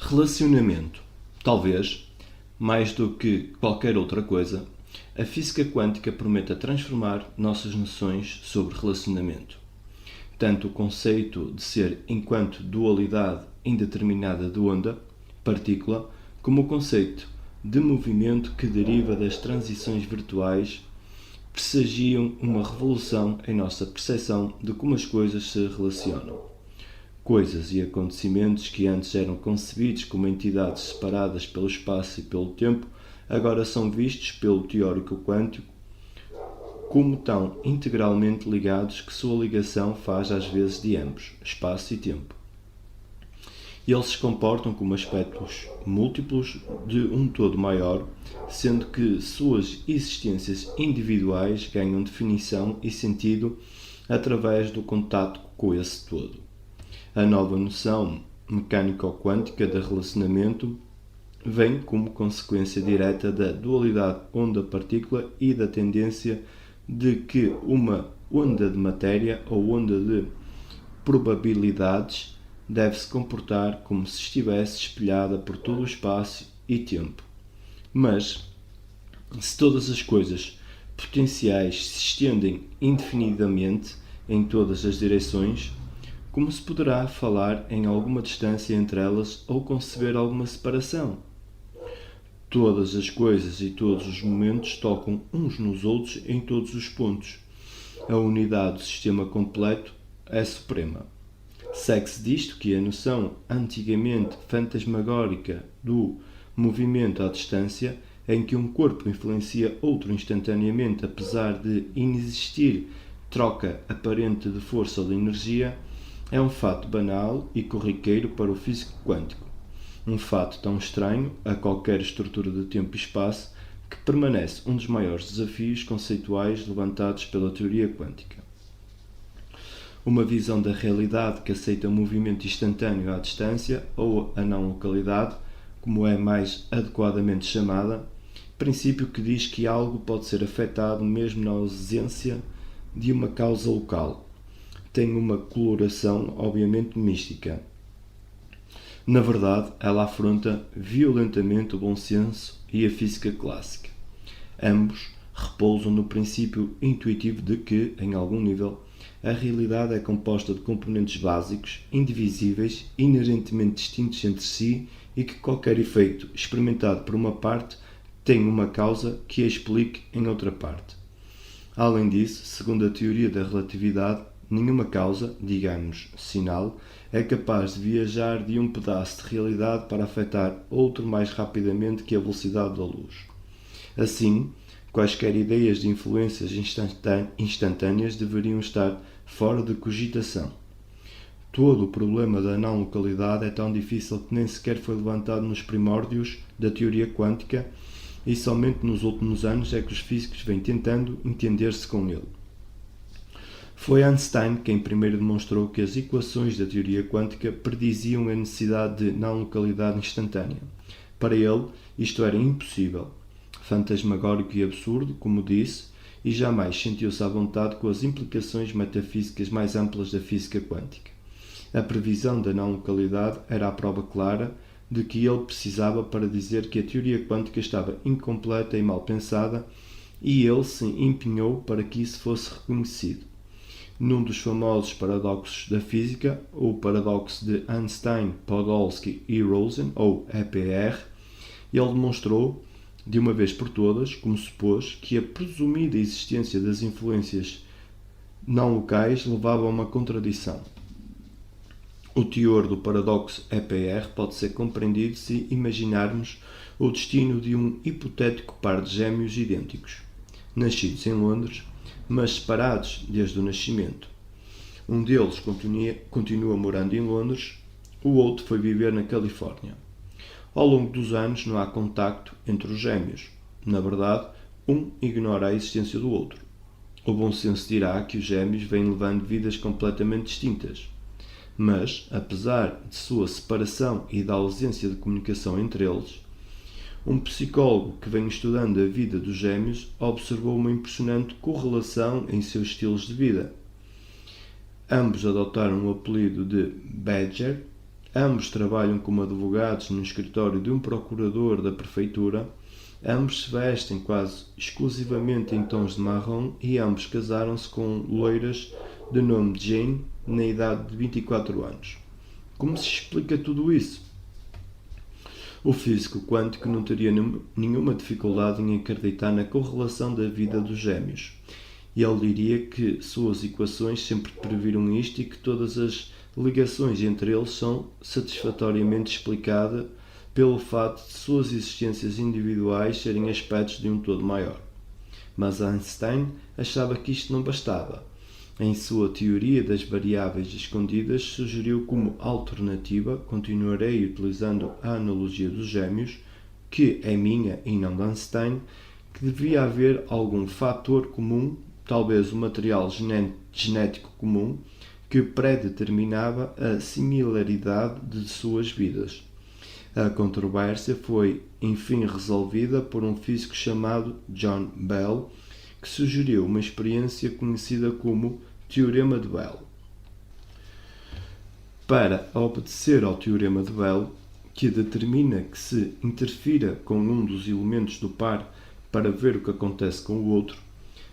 Relacionamento. Talvez, mais do que qualquer outra coisa, a física quântica prometa transformar nossas noções sobre relacionamento. Tanto o conceito de ser enquanto dualidade indeterminada de onda, partícula, como o conceito de movimento que deriva das transições virtuais pressagiam uma revolução em nossa percepção de como as coisas se relacionam. Coisas e acontecimentos que antes eram concebidos como entidades separadas pelo espaço e pelo tempo, agora são vistos pelo teórico quântico como tão integralmente ligados que sua ligação faz às vezes de ambos, espaço e tempo. Eles se comportam como aspectos múltiplos de um todo maior, sendo que suas existências individuais ganham definição e sentido através do contato com esse todo. A nova noção mecânico-quântica de relacionamento vem como consequência direta da dualidade onda-partícula e da tendência de que uma onda de matéria ou onda de probabilidades deve se comportar como se estivesse espelhada por todo o espaço e tempo. Mas, se todas as coisas potenciais se estendem indefinidamente em todas as direções, como se poderá falar em alguma distância entre elas ou conceber alguma separação? Todas as coisas e todos os momentos tocam uns nos outros em todos os pontos. A unidade do sistema completo é suprema. Segue-se disto que a noção antigamente fantasmagórica do movimento à distância, em que um corpo influencia outro instantaneamente apesar de inexistir troca aparente de força ou de energia, é um fato banal e corriqueiro para o físico quântico. Um fato tão estranho a qualquer estrutura de tempo e espaço que permanece um dos maiores desafios conceituais levantados pela teoria quântica. Uma visão da realidade que aceita o movimento instantâneo à distância ou a não-localidade, como é mais adequadamente chamada, princípio que diz que algo pode ser afetado mesmo na ausência de uma causa local. Tem uma coloração obviamente mística. Na verdade, ela afronta violentamente o bom senso e a física clássica. Ambos repousam no princípio intuitivo de que, em algum nível, a realidade é composta de componentes básicos, indivisíveis, inerentemente distintos entre si e que qualquer efeito experimentado por uma parte tem uma causa que a explique em outra parte. Além disso, segundo a teoria da relatividade, nenhuma causa, digamos, sinal, é capaz de viajar de um pedaço de realidade para afetar outro mais rapidamente que a velocidade da luz. Assim, quaisquer ideias de influências instantâneas deveriam estar fora de cogitação. Todo o problema da não-localidade é tão difícil que nem sequer foi levantado nos primórdios da teoria quântica e somente nos últimos anos é que os físicos vêm tentando entender-se com ele. Foi Einstein quem primeiro demonstrou que as equações da teoria quântica prediziam a necessidade de não-localidade instantânea. Para ele, isto era impossível, fantasmagórico e absurdo, como disse, e jamais sentiu-se à vontade com as implicações metafísicas mais amplas da física quântica. A previsão da não-localidade era a prova clara de que ele precisava para dizer que a teoria quântica estava incompleta e mal pensada, e ele se empenhou para que isso fosse reconhecido. Num dos famosos paradoxos da física, o paradoxo de Einstein, Podolsky e Rosen, ou EPR, ele demonstrou, de uma vez por todas, como supôs, que a presumida existência das influências não locais levava a uma contradição. O teor do paradoxo EPR pode ser compreendido se imaginarmos o destino de um hipotético par de gêmeos idênticos, nascidos em Londres, mas separados desde o nascimento. Um deles continua morando em Londres, o outro foi viver na Califórnia. Ao longo dos anos não há contacto entre os gêmeos. Na verdade, um ignora a existência do outro. O bom senso dirá que os gêmeos vêm levando vidas completamente distintas. Mas, apesar de sua separação e da ausência de comunicação entre eles, um psicólogo que vem estudando a vida dos gêmeos observou uma impressionante correlação em seus estilos de vida. Ambos adotaram o apelido de Badger, ambos trabalham como advogados no escritório de um procurador da prefeitura, ambos se vestem quase exclusivamente em tons de marrom e ambos casaram-se com loiras de nome Jane na idade de 24 anos. Como se explica tudo isso? O físico quântico não teria nenhuma dificuldade em acreditar na correlação da vida dos gêmeos. E ele diria que suas equações sempre previram isto e que todas as ligações entre eles são satisfatoriamente explicadas pelo fato de suas existências individuais serem aspectos de um todo maior. Mas Einstein achava que isto não bastava. Em sua teoria das variáveis escondidas, sugeriu como alternativa, continuarei utilizando a analogia dos gêmeos, que é minha e não de Einstein, que devia haver algum fator comum, talvez o material genético comum, que predeterminava a similaridade de suas vidas. A controvérsia foi, enfim, resolvida por um físico chamado John Bell, que sugeriu uma experiência conhecida como Teorema de Bell. Para obedecer ao Teorema de Bell, que determina que se interfira com um dos elementos do par para ver o que acontece com o outro,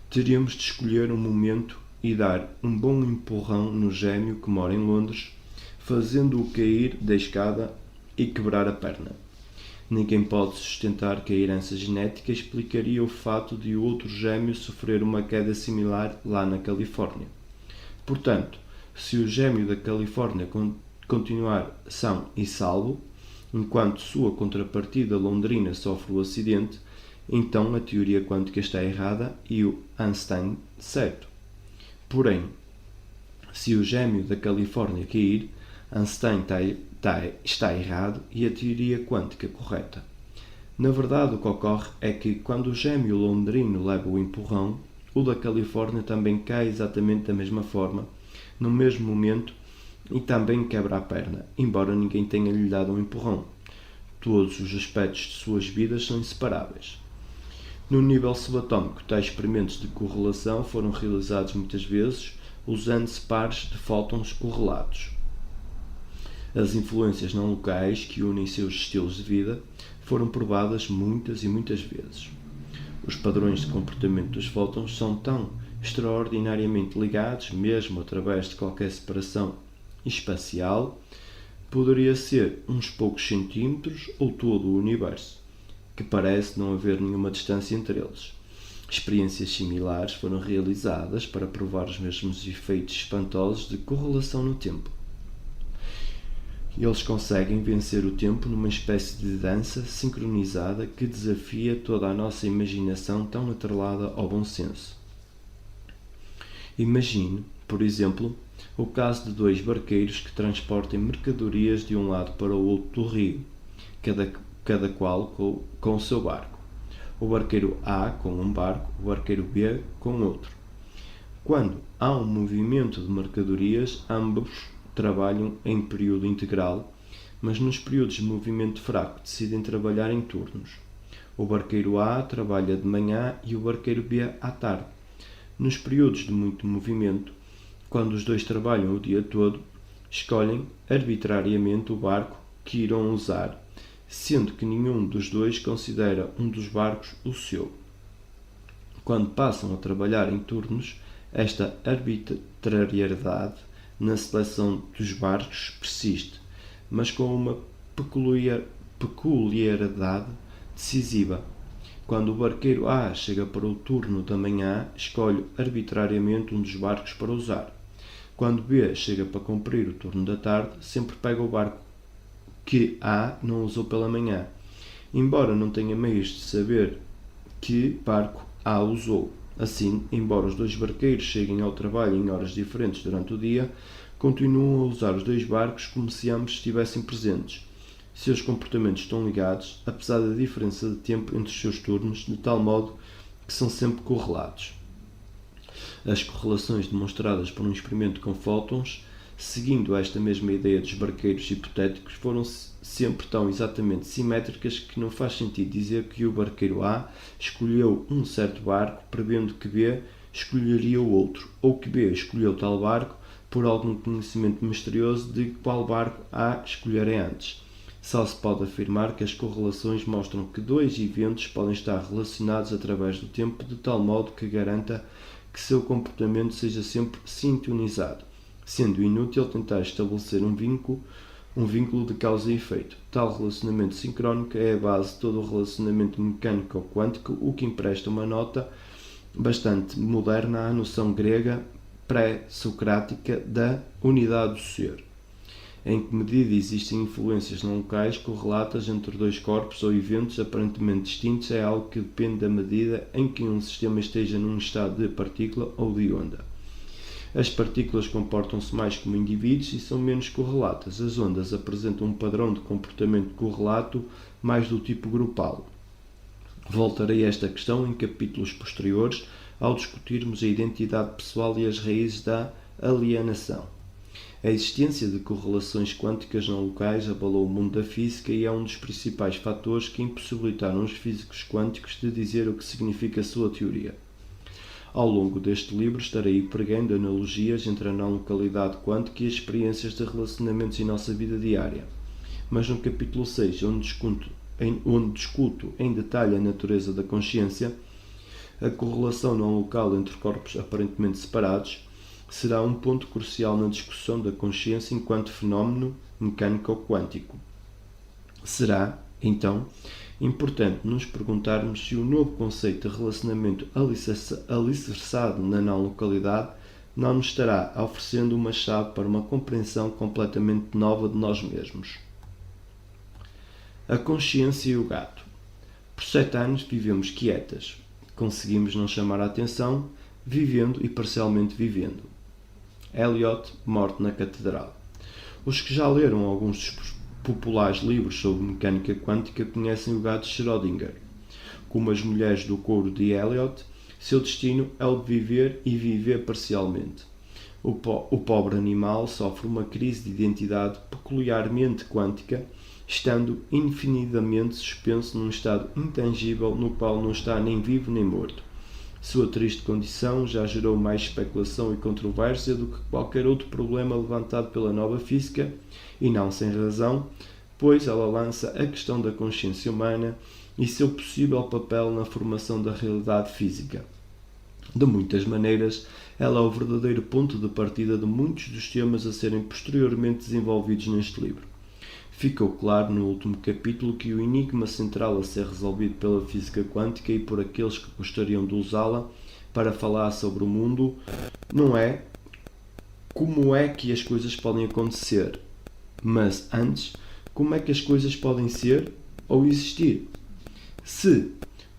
teríamos de escolher um momento e dar um bom empurrão no gêmeo que mora em Londres, fazendo-o cair da escada e quebrar a perna. Ninguém pode sustentar que a herança genética explicaria o fato de o outro gêmeo sofrer uma queda similar lá na Califórnia. Portanto, se o gêmeo da Califórnia continuar são e salvo, enquanto sua contrapartida londrina sofre o acidente, então a teoria quântica está errada e o Einstein certo. Porém, se o gêmeo da Califórnia cair, Einstein está errado e a teoria quântica correta. Na verdade, o que ocorre é que quando o gêmeo londrino leva o empurrão, o da Califórnia também cai exatamente da mesma forma, no mesmo momento, e também quebra a perna, embora ninguém tenha lhe dado um empurrão. Todos os aspectos de suas vidas são inseparáveis. No nível subatómico, tais experimentos de correlação foram realizados muitas vezes usando-se pares de fótons correlatos. As influências não locais que unem seus estilos de vida foram provadas muitas e muitas vezes. Os padrões de comportamento dos fótons são tão extraordinariamente ligados, mesmo através de qualquer separação espacial, poderia ser uns poucos centímetros ou todo o universo, que parece não haver nenhuma distância entre eles. Experiências similares foram realizadas para provar os mesmos efeitos espantosos de correlação no tempo. Eles conseguem vencer o tempo numa espécie de dança sincronizada que desafia toda a nossa imaginação tão atrelada ao bom senso. Imagine, por exemplo, o caso de dois barqueiros que transportem mercadorias de um lado para o outro do rio, cada qual com o seu barco. O barqueiro A com um barco, o barqueiro B com outro. Quando há um movimento de mercadorias, ambos trabalham em período integral, mas nos períodos de movimento fraco decidem trabalhar em turnos. O barqueiro A trabalha de manhã e o barqueiro B à tarde. Nos períodos de muito movimento, quando os dois trabalham o dia todo, escolhem arbitrariamente o barco que irão usar, sendo que nenhum dos dois considera um dos barcos o seu. Quando passam a trabalhar em turnos, esta arbitrariedade na seleção dos barcos persiste, mas com uma peculiaridade decisiva. Quando o barqueiro A chega para o turno da manhã, escolhe arbitrariamente um dos barcos para usar. Quando B chega para cumprir o turno da tarde, sempre pega o barco que A não usou pela manhã, embora não tenha meios de saber que barco A usou. Assim, embora os dois barqueiros cheguem ao trabalho em horas diferentes durante o dia, continuam a usar os dois barcos como se ambos estivessem presentes. Seus comportamentos estão ligados, apesar da diferença de tempo entre os seus turnos, de tal modo que são sempre correlatos. As correlações demonstradas por um experimento com fótons, seguindo esta mesma ideia dos barqueiros hipotéticos, foram sempre tão exatamente simétricas que não faz sentido dizer que o barqueiro A escolheu um certo barco prevendo que B escolheria o outro, ou que B escolheu tal barco por algum conhecimento misterioso de qual barco a escolherem antes. Só se pode afirmar que as correlações mostram que dois eventos podem estar relacionados através do tempo de tal modo que garanta que seu comportamento seja sempre sintonizado, sendo inútil tentar estabelecer um vínculo de causa e efeito. Tal relacionamento sincrónico é a base de todo o relacionamento mecânico ou quântico, o que empresta uma nota bastante moderna à noção grega pré-socrática da unidade do ser. Em que medida existem influências não locais correlatas entre dois corpos ou eventos aparentemente distintos é algo que depende da medida em que um sistema esteja num estado de partícula ou de onda. As partículas comportam-se mais como indivíduos e são menos correlatas. As ondas apresentam um padrão de comportamento correlato mais do tipo grupal. Voltarei a esta questão em capítulos posteriores ao discutirmos a identidade pessoal e as raízes da alienação. A existência de correlações quânticas não locais abalou o mundo da física e é um dos principais fatores que impossibilitaram os físicos quânticos de dizer o que significa a sua teoria. Ao longo deste livro estarei pregando analogias entre a não localidade quântica e as experiências de relacionamentos em nossa vida diária. Mas no capítulo 6, onde discuto em detalhe a natureza da consciência, a correlação não local entre corpos aparentemente separados, será um ponto crucial na discussão da consciência enquanto fenómeno mecânico ou quântico. Será, então, importante nos perguntarmos se o novo conceito de relacionamento alicerçado na não-localidade não nos estará oferecendo uma chave para uma compreensão completamente nova de nós mesmos. A consciência e o gato. Por 7 anos vivemos quietas. Conseguimos não chamar a atenção, vivendo e parcialmente vivendo. Eliot, Morte na Catedral. Os que já leram alguns dos populares livros sobre mecânica quântica conhecem o gato Schrödinger. Como as mulheres do coro de Eliot, seu destino é o de viver e viver parcialmente. O pobre animal sofre uma crise de identidade peculiarmente quântica, estando infinitamente suspenso num estado intangível no qual não está nem vivo nem morto. Sua triste condição já gerou mais especulação e controvérsia do que qualquer outro problema levantado pela nova física, e não sem razão, pois ela lança a questão da consciência humana e seu possível papel na formação da realidade física. De muitas maneiras, ela é o verdadeiro ponto de partida de muitos dos temas a serem posteriormente desenvolvidos neste livro. Ficou claro no último capítulo que o enigma central a ser resolvido pela física quântica e por aqueles que gostariam de usá-la para falar sobre o mundo não é como é que as coisas podem acontecer, mas antes, como é que as coisas podem ser ou existir. Se,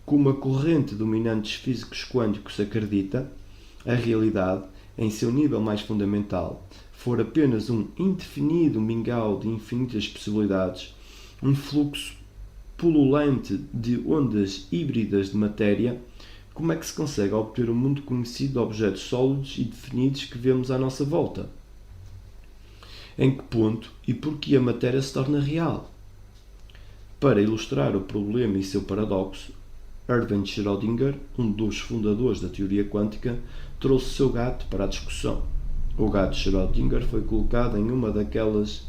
como a corrente dominante dos físicos quânticos acredita, a realidade, em seu nível mais fundamental, for apenas um indefinido mingau de infinitas possibilidades, um fluxo pululante de ondas híbridas de matéria, como é que se consegue obter o mundo conhecido de objetos sólidos e definidos que vemos à nossa volta? Em que ponto e por que a matéria se torna real? Para ilustrar o problema e seu paradoxo, Erwin Schrödinger, um dos fundadores da teoria quântica, trouxe seu gato para a discussão. O gato Schrödinger foi colocado em uma daquelas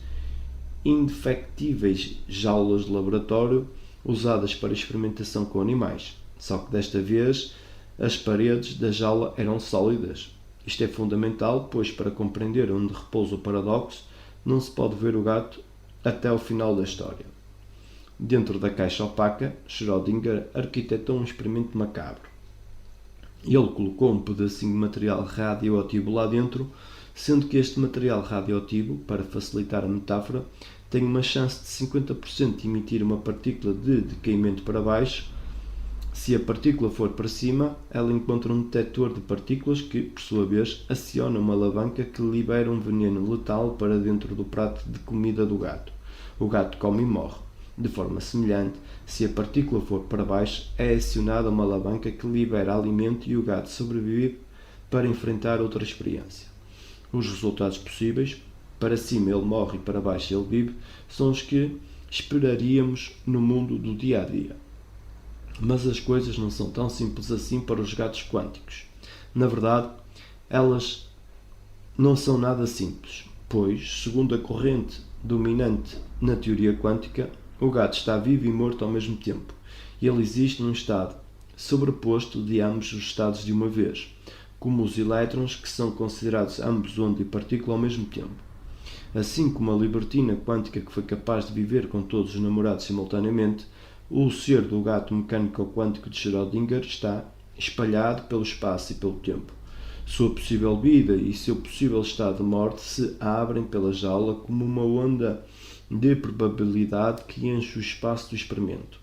indefectíveis jaulas de laboratório usadas para experimentação com animais, só que desta vez as paredes da jaula eram sólidas. Isto é fundamental, pois para compreender onde repousa o paradoxo, não se pode ver o gato até o final da história. Dentro da caixa opaca, Schrödinger arquitetou um experimento macabro. Ele colocou um pedacinho de material radioativo lá dentro, sendo que este material radioativo, para facilitar a metáfora, tem uma chance de 50% de emitir uma partícula de decaimento para baixo. Se a partícula for para cima, ela encontra um detector de partículas que, por sua vez, aciona uma alavanca que libera um veneno letal para dentro do prato de comida do gato. O gato come e morre. De forma semelhante, se a partícula for para baixo, é acionada uma alavanca que libera alimento e o gato sobrevive para enfrentar outra experiência. Os resultados possíveis, para cima ele morre e para baixo ele vive, são os que esperaríamos no mundo do dia a dia. Mas as coisas não são tão simples assim para os gatos quânticos. Na verdade, elas não são nada simples, pois, segundo a corrente dominante na teoria quântica, o gato está vivo e morto ao mesmo tempo. Ele existe num estado sobreposto de ambos os estados de uma vez, como os elétrons, que são considerados ambos onda e partícula ao mesmo tempo. Assim como a libertina quântica que foi capaz de viver com todos os namorados simultaneamente, o ser do gato mecânico quântico de Schrödinger está espalhado pelo espaço e pelo tempo. Sua possível vida e seu possível estado de morte se abrem pela jaula como uma onda de probabilidade que enche o espaço do experimento.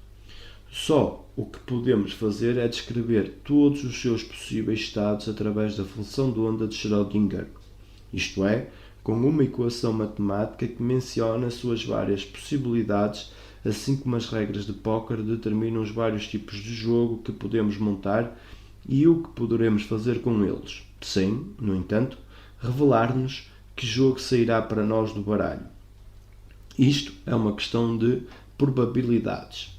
Só o que podemos fazer é descrever todos os seus possíveis estados através da função de onda de Schrödinger, isto é, com uma equação matemática que menciona suas várias possibilidades, assim como as regras de póquer determinam os vários tipos de jogo que podemos montar e o que poderemos fazer com eles, sem, no entanto, revelar-nos que jogo sairá para nós do baralho. Isto é uma questão de probabilidades.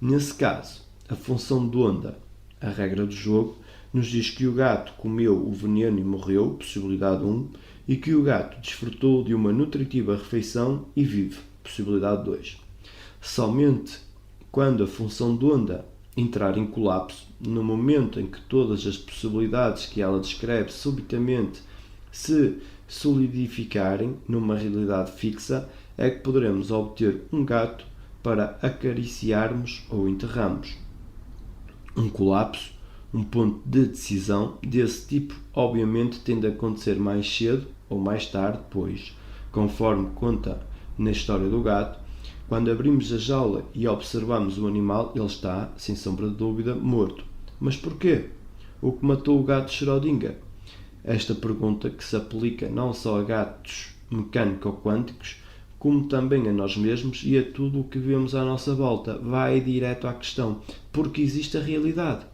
Nesse caso, a função de onda, a regra do jogo, nos diz que o gato comeu o veneno e morreu, possibilidade 1, e que o gato desfrutou de uma nutritiva refeição e vive, possibilidade 2. Somente quando a função de onda entrar em colapso, no momento em que todas as possibilidades que ela descreve subitamente se solidificarem numa realidade fixa, é que poderemos obter um gato para acariciarmos ou enterrarmos. Um colapso, um ponto de decisão desse tipo, obviamente tende a acontecer mais cedo ou mais tarde, pois, conforme conta na história do gato, quando abrimos a jaula e observamos o animal, ele está, sem sombra de dúvida, morto. Mas porquê? O que matou o gato de Schrödinger? Esta pergunta, que se aplica não só a gatos mecânico-quânticos, como também a nós mesmos e a tudo o que vemos à nossa volta, vai direto à questão: porque existe a realidade?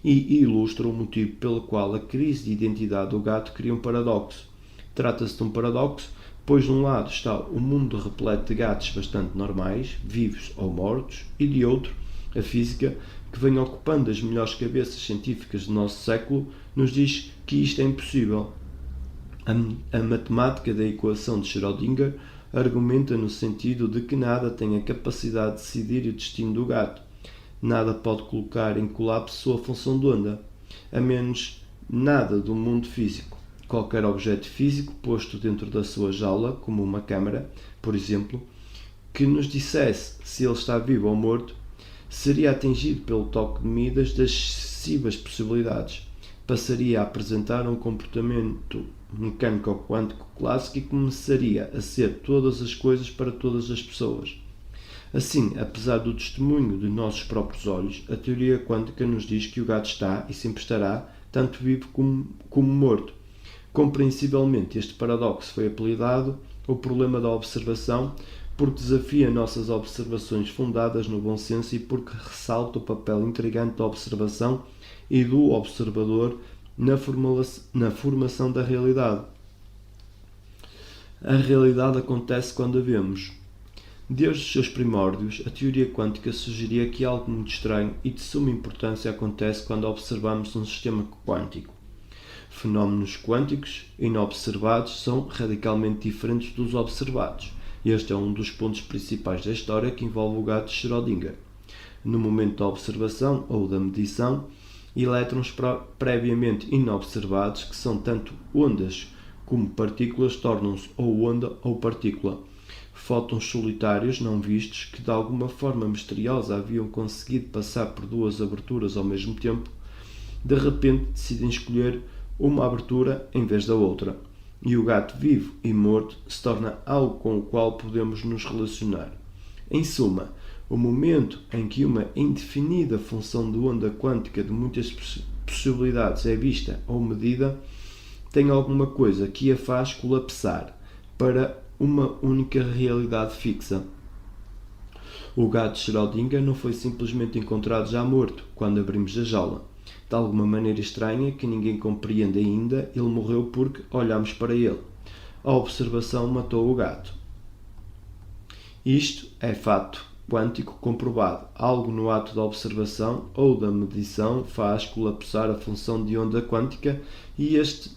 E ilustra o motivo pelo qual a crise de identidade do gato cria um paradoxo. Trata-se de um paradoxo, pois de um lado está o mundo repleto de gatos bastante normais, vivos ou mortos, e de outro, a física, que vem ocupando as melhores cabeças científicas do nosso século, nos diz que isto é impossível. A matemática da equação de Schrödinger argumenta no sentido de que nada tem a capacidade de decidir o destino do gato. Nada pode colocar em colapso sua função de onda, a menos nada do mundo físico. Qualquer objeto físico posto dentro da sua jaula, como uma câmara, por exemplo, que nos dissesse se ele está vivo ou morto, seria atingido pelo toque de Midas das excessivas possibilidades. Passaria a apresentar um comportamento mecânico-quântico clássico e começaria a ser todas as coisas para todas as pessoas. Assim, apesar do testemunho de nossos próprios olhos, a teoria quântica nos diz que o gato está e sempre estará, tanto vivo como morto. Compreensivelmente, este paradoxo foi apelidado o problema da observação, porque desafia nossas observações fundadas no bom senso e porque ressalta o papel intrigante da observação e do observador na formação da realidade. A realidade acontece quando a vemos. Desde os seus primórdios, a teoria quântica sugeria que algo muito estranho e de suma importância acontece quando observamos um sistema quântico. Fenómenos quânticos inobservados são radicalmente diferentes dos observados. Este é um dos pontos principais da história que envolve o gato de Schrödinger. No momento da observação ou da medição, elétrons previamente inobservados, que são tanto ondas como partículas, tornam-se ou onda ou partícula. Fótons solitários não vistos que de alguma forma misteriosa haviam conseguido passar por duas aberturas ao mesmo tempo, de repente decidem escolher uma abertura em vez da outra, e o gato vivo e morto se torna algo com o qual podemos nos relacionar. Em suma, o momento em que uma indefinida função de onda quântica de muitas possibilidades é vista ou medida, tem alguma coisa que a faz colapsar para uma única realidade fixa. O gato de Schrödinger não foi simplesmente encontrado já morto quando abrimos a jaula. De alguma maneira estranha, que ninguém compreende ainda, ele morreu porque olhamos para ele. A observação matou o gato. Isto é fato quântico comprovado. Algo no ato da observação ou da medição faz colapsar a função de onda quântica e este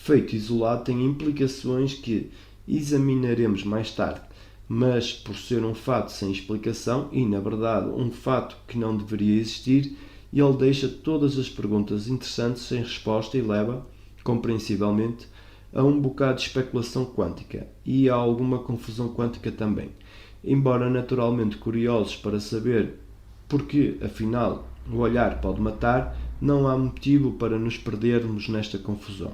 feito isolado, tem implicações que examinaremos mais tarde, mas por ser um fato sem explicação e, na verdade, um fato que não deveria existir, ele deixa todas as perguntas interessantes sem resposta e leva, compreensivelmente, a um bocado de especulação quântica e a alguma confusão quântica também. Embora naturalmente curiosos para saber porque, afinal, o olhar pode matar, não há motivo para nos perdermos nesta confusão.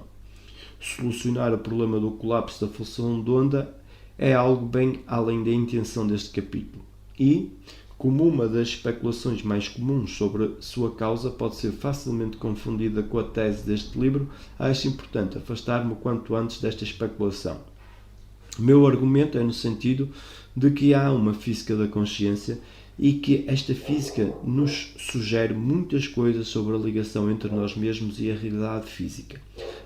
Solucionar o problema do colapso da função de onda é algo bem além da intenção deste capítulo. E, como uma das especulações mais comuns sobre sua causa pode ser facilmente confundida com a tese deste livro, acho importante afastar-me o quanto antes desta especulação. O meu argumento é no sentido de que há uma física da consciência e que esta física nos sugere muitas coisas sobre a ligação entre nós mesmos e a realidade física.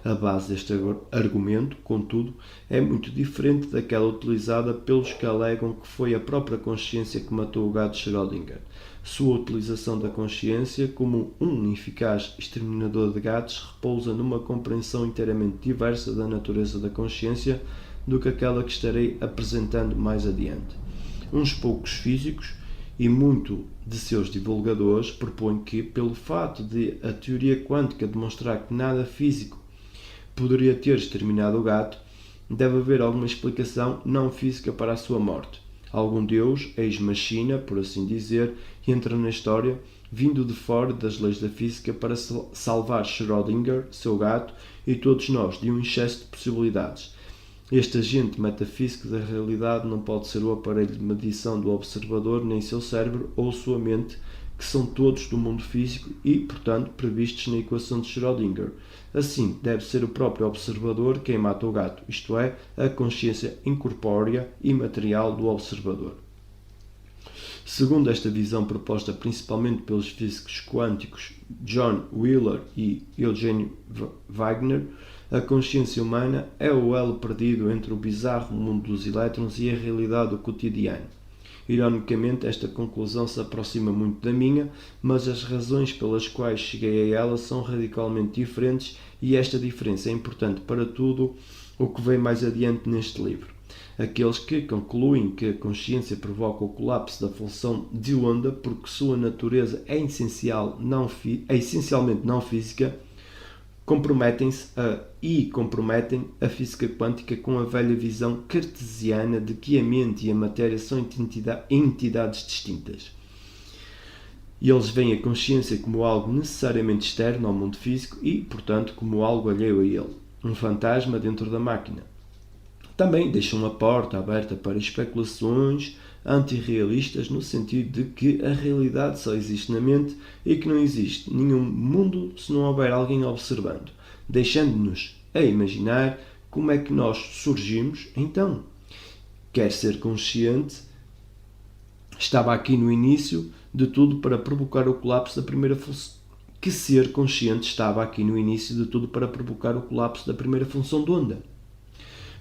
A base deste argumento, contudo, é muito diferente daquela utilizada pelos que alegam que foi a própria consciência que matou o gato Schrödinger. Sua utilização da consciência como um eficaz exterminador de gatos repousa numa compreensão inteiramente diversa da natureza da consciência do que aquela que estarei apresentando mais adiante. Uns poucos físicos e muito de seus divulgadores propõem que, pelo fato de a teoria quântica demonstrar que nada físico poderia ter exterminado o gato, deve haver alguma explicação não física para a sua morte. Algum Deus, ex-machina, por assim dizer, entra na história, vindo de fora das leis da física para salvar Schrödinger, seu gato, e todos nós de um excesso de possibilidades. Este agente metafísico da realidade não pode ser o aparelho de medição do observador, nem seu cérebro ou sua mente, que são todos do mundo físico e, portanto, previstos na equação de Schrödinger. Assim, deve ser o próprio observador quem mata o gato, isto é, a consciência incorpórea e material do observador. Segundo esta visão proposta principalmente pelos físicos quânticos John Wheeler e Eugene Wigner, a consciência humana é o elo perdido entre o bizarro mundo dos elétrons e a realidade do cotidiano. Ironicamente, esta conclusão se aproxima muito da minha, mas as razões pelas quais cheguei a ela são radicalmente diferentes e esta diferença é importante para tudo o que vem mais adiante neste livro. Aqueles que concluem que a consciência provoca o colapso da função de onda porque sua natureza é essencialmente não física, comprometem a física quântica com a velha visão cartesiana de que a mente e a matéria são entidades distintas. E eles veem a consciência como algo necessariamente externo ao mundo físico e, portanto, como algo alheio a ele, um fantasma dentro da máquina. Também deixam uma porta aberta para especulações antirrealistas no sentido de que a realidade só existe na mente e que não existe nenhum mundo se não houver alguém observando, deixando-nos a imaginar como é que nós surgimos. Então, quer ser consciente, estava aqui no início de tudo para provocar o colapso da primeira função. Que ser consciente estava aqui no início de tudo para provocar o colapso da primeira função de onda.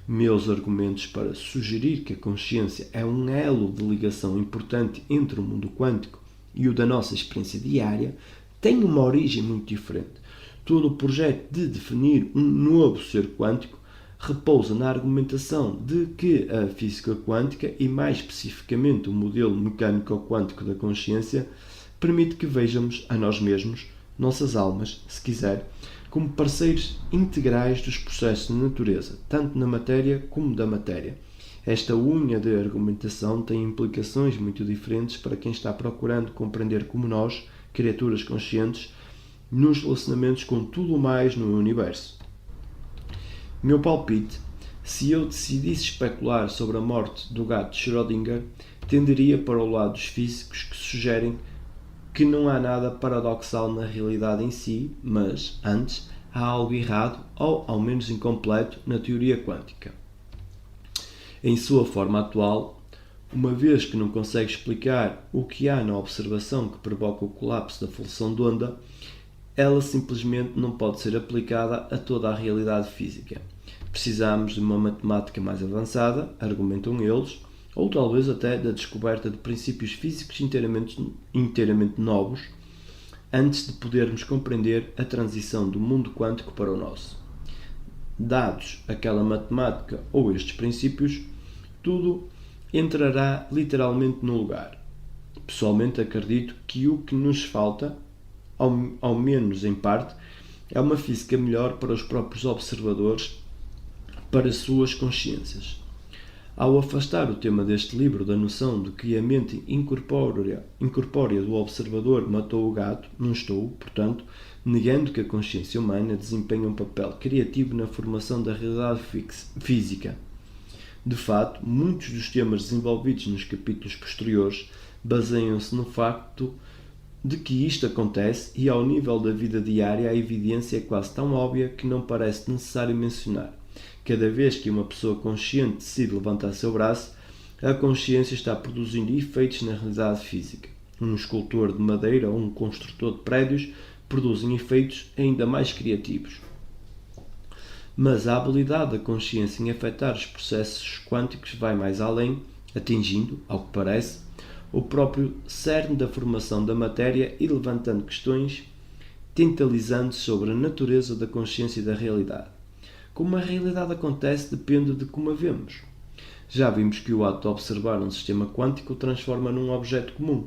Meus argumentos para sugerir que a consciência é um elo de ligação importante entre o mundo quântico e o da nossa experiência diária têm uma origem muito diferente. Todo o projeto de definir um novo ser quântico repousa na argumentação de que a física quântica e mais especificamente o modelo mecânico-quântico da consciência permite que vejamos a nós mesmos, nossas almas, se quiser, como parceiros integrais dos processos da natureza, tanto na matéria como da matéria. Esta unha de argumentação tem implicações muito diferentes para quem está procurando compreender como nós, criaturas conscientes, nos relacionamentos com tudo o mais no universo. Meu palpite, se eu decidisse especular sobre a morte do gato de Schrödinger, tenderia para o lado dos físicos que sugerem que não há nada paradoxal na realidade em si, mas, antes, há algo errado, ou ao menos incompleto, na teoria quântica. Em sua forma atual, uma vez que não consegue explicar o que há na observação que provoca o colapso da função de onda, ela simplesmente não pode ser aplicada a toda a realidade física. Precisamos de uma matemática mais avançada, argumentam eles, ou talvez até da descoberta de princípios físicos inteiramente novos, antes de podermos compreender a transição do mundo quântico para o nosso. dados aquela matemática ou estes princípios, tudo entrará literalmente no lugar. Pessoalmente acredito que o que nos falta, ao menos em parte, é uma física melhor para os próprios observadores, para suas consciências. Ao afastar o tema deste livro da noção de que a mente incorpórea do observador matou o gato, não estou, portanto, negando que a consciência humana desempenha um papel criativo na formação da realidade física. De fato, muitos dos temas desenvolvidos nos capítulos posteriores baseiam-se no facto de que isto acontece e, ao nível da vida diária, a evidência é quase tão óbvia que não parece necessário mencionar. Cada vez que uma pessoa consciente decide levantar seu braço, a consciência está produzindo efeitos na realidade física. Um escultor de madeira ou um construtor de prédios produzem efeitos ainda mais criativos. Mas a habilidade da consciência em afetar os processos quânticos vai mais além, atingindo, ao que parece, o próprio cerne da formação da matéria e levantando questões, tentalizando sobre a natureza da consciência e da realidade. Como a realidade acontece depende de como a vemos. Já vimos que o ato de observar um sistema quântico o transforma num objeto comum.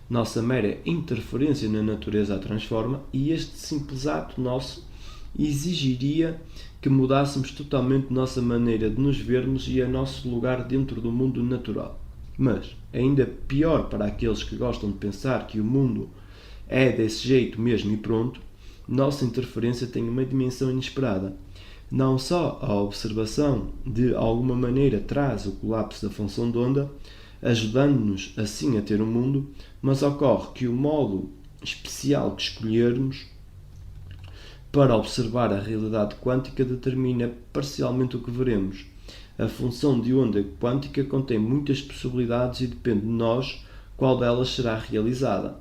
Nossa mera interferência na natureza a transforma e este simples ato nosso exigiria que mudássemos totalmente nossa maneira de nos vermos e o nosso lugar dentro do mundo natural. Mas, ainda pior para aqueles que gostam de pensar que o mundo é desse jeito mesmo e pronto, nossa interferência tem uma dimensão inesperada. Não só a observação de alguma maneira traz o colapso da função de onda, ajudando-nos assim a ter um mundo, mas ocorre que o modo especial que escolhermos para observar a realidade quântica determina parcialmente o que veremos. A função de onda quântica contém muitas possibilidades e depende de nós qual delas será realizada.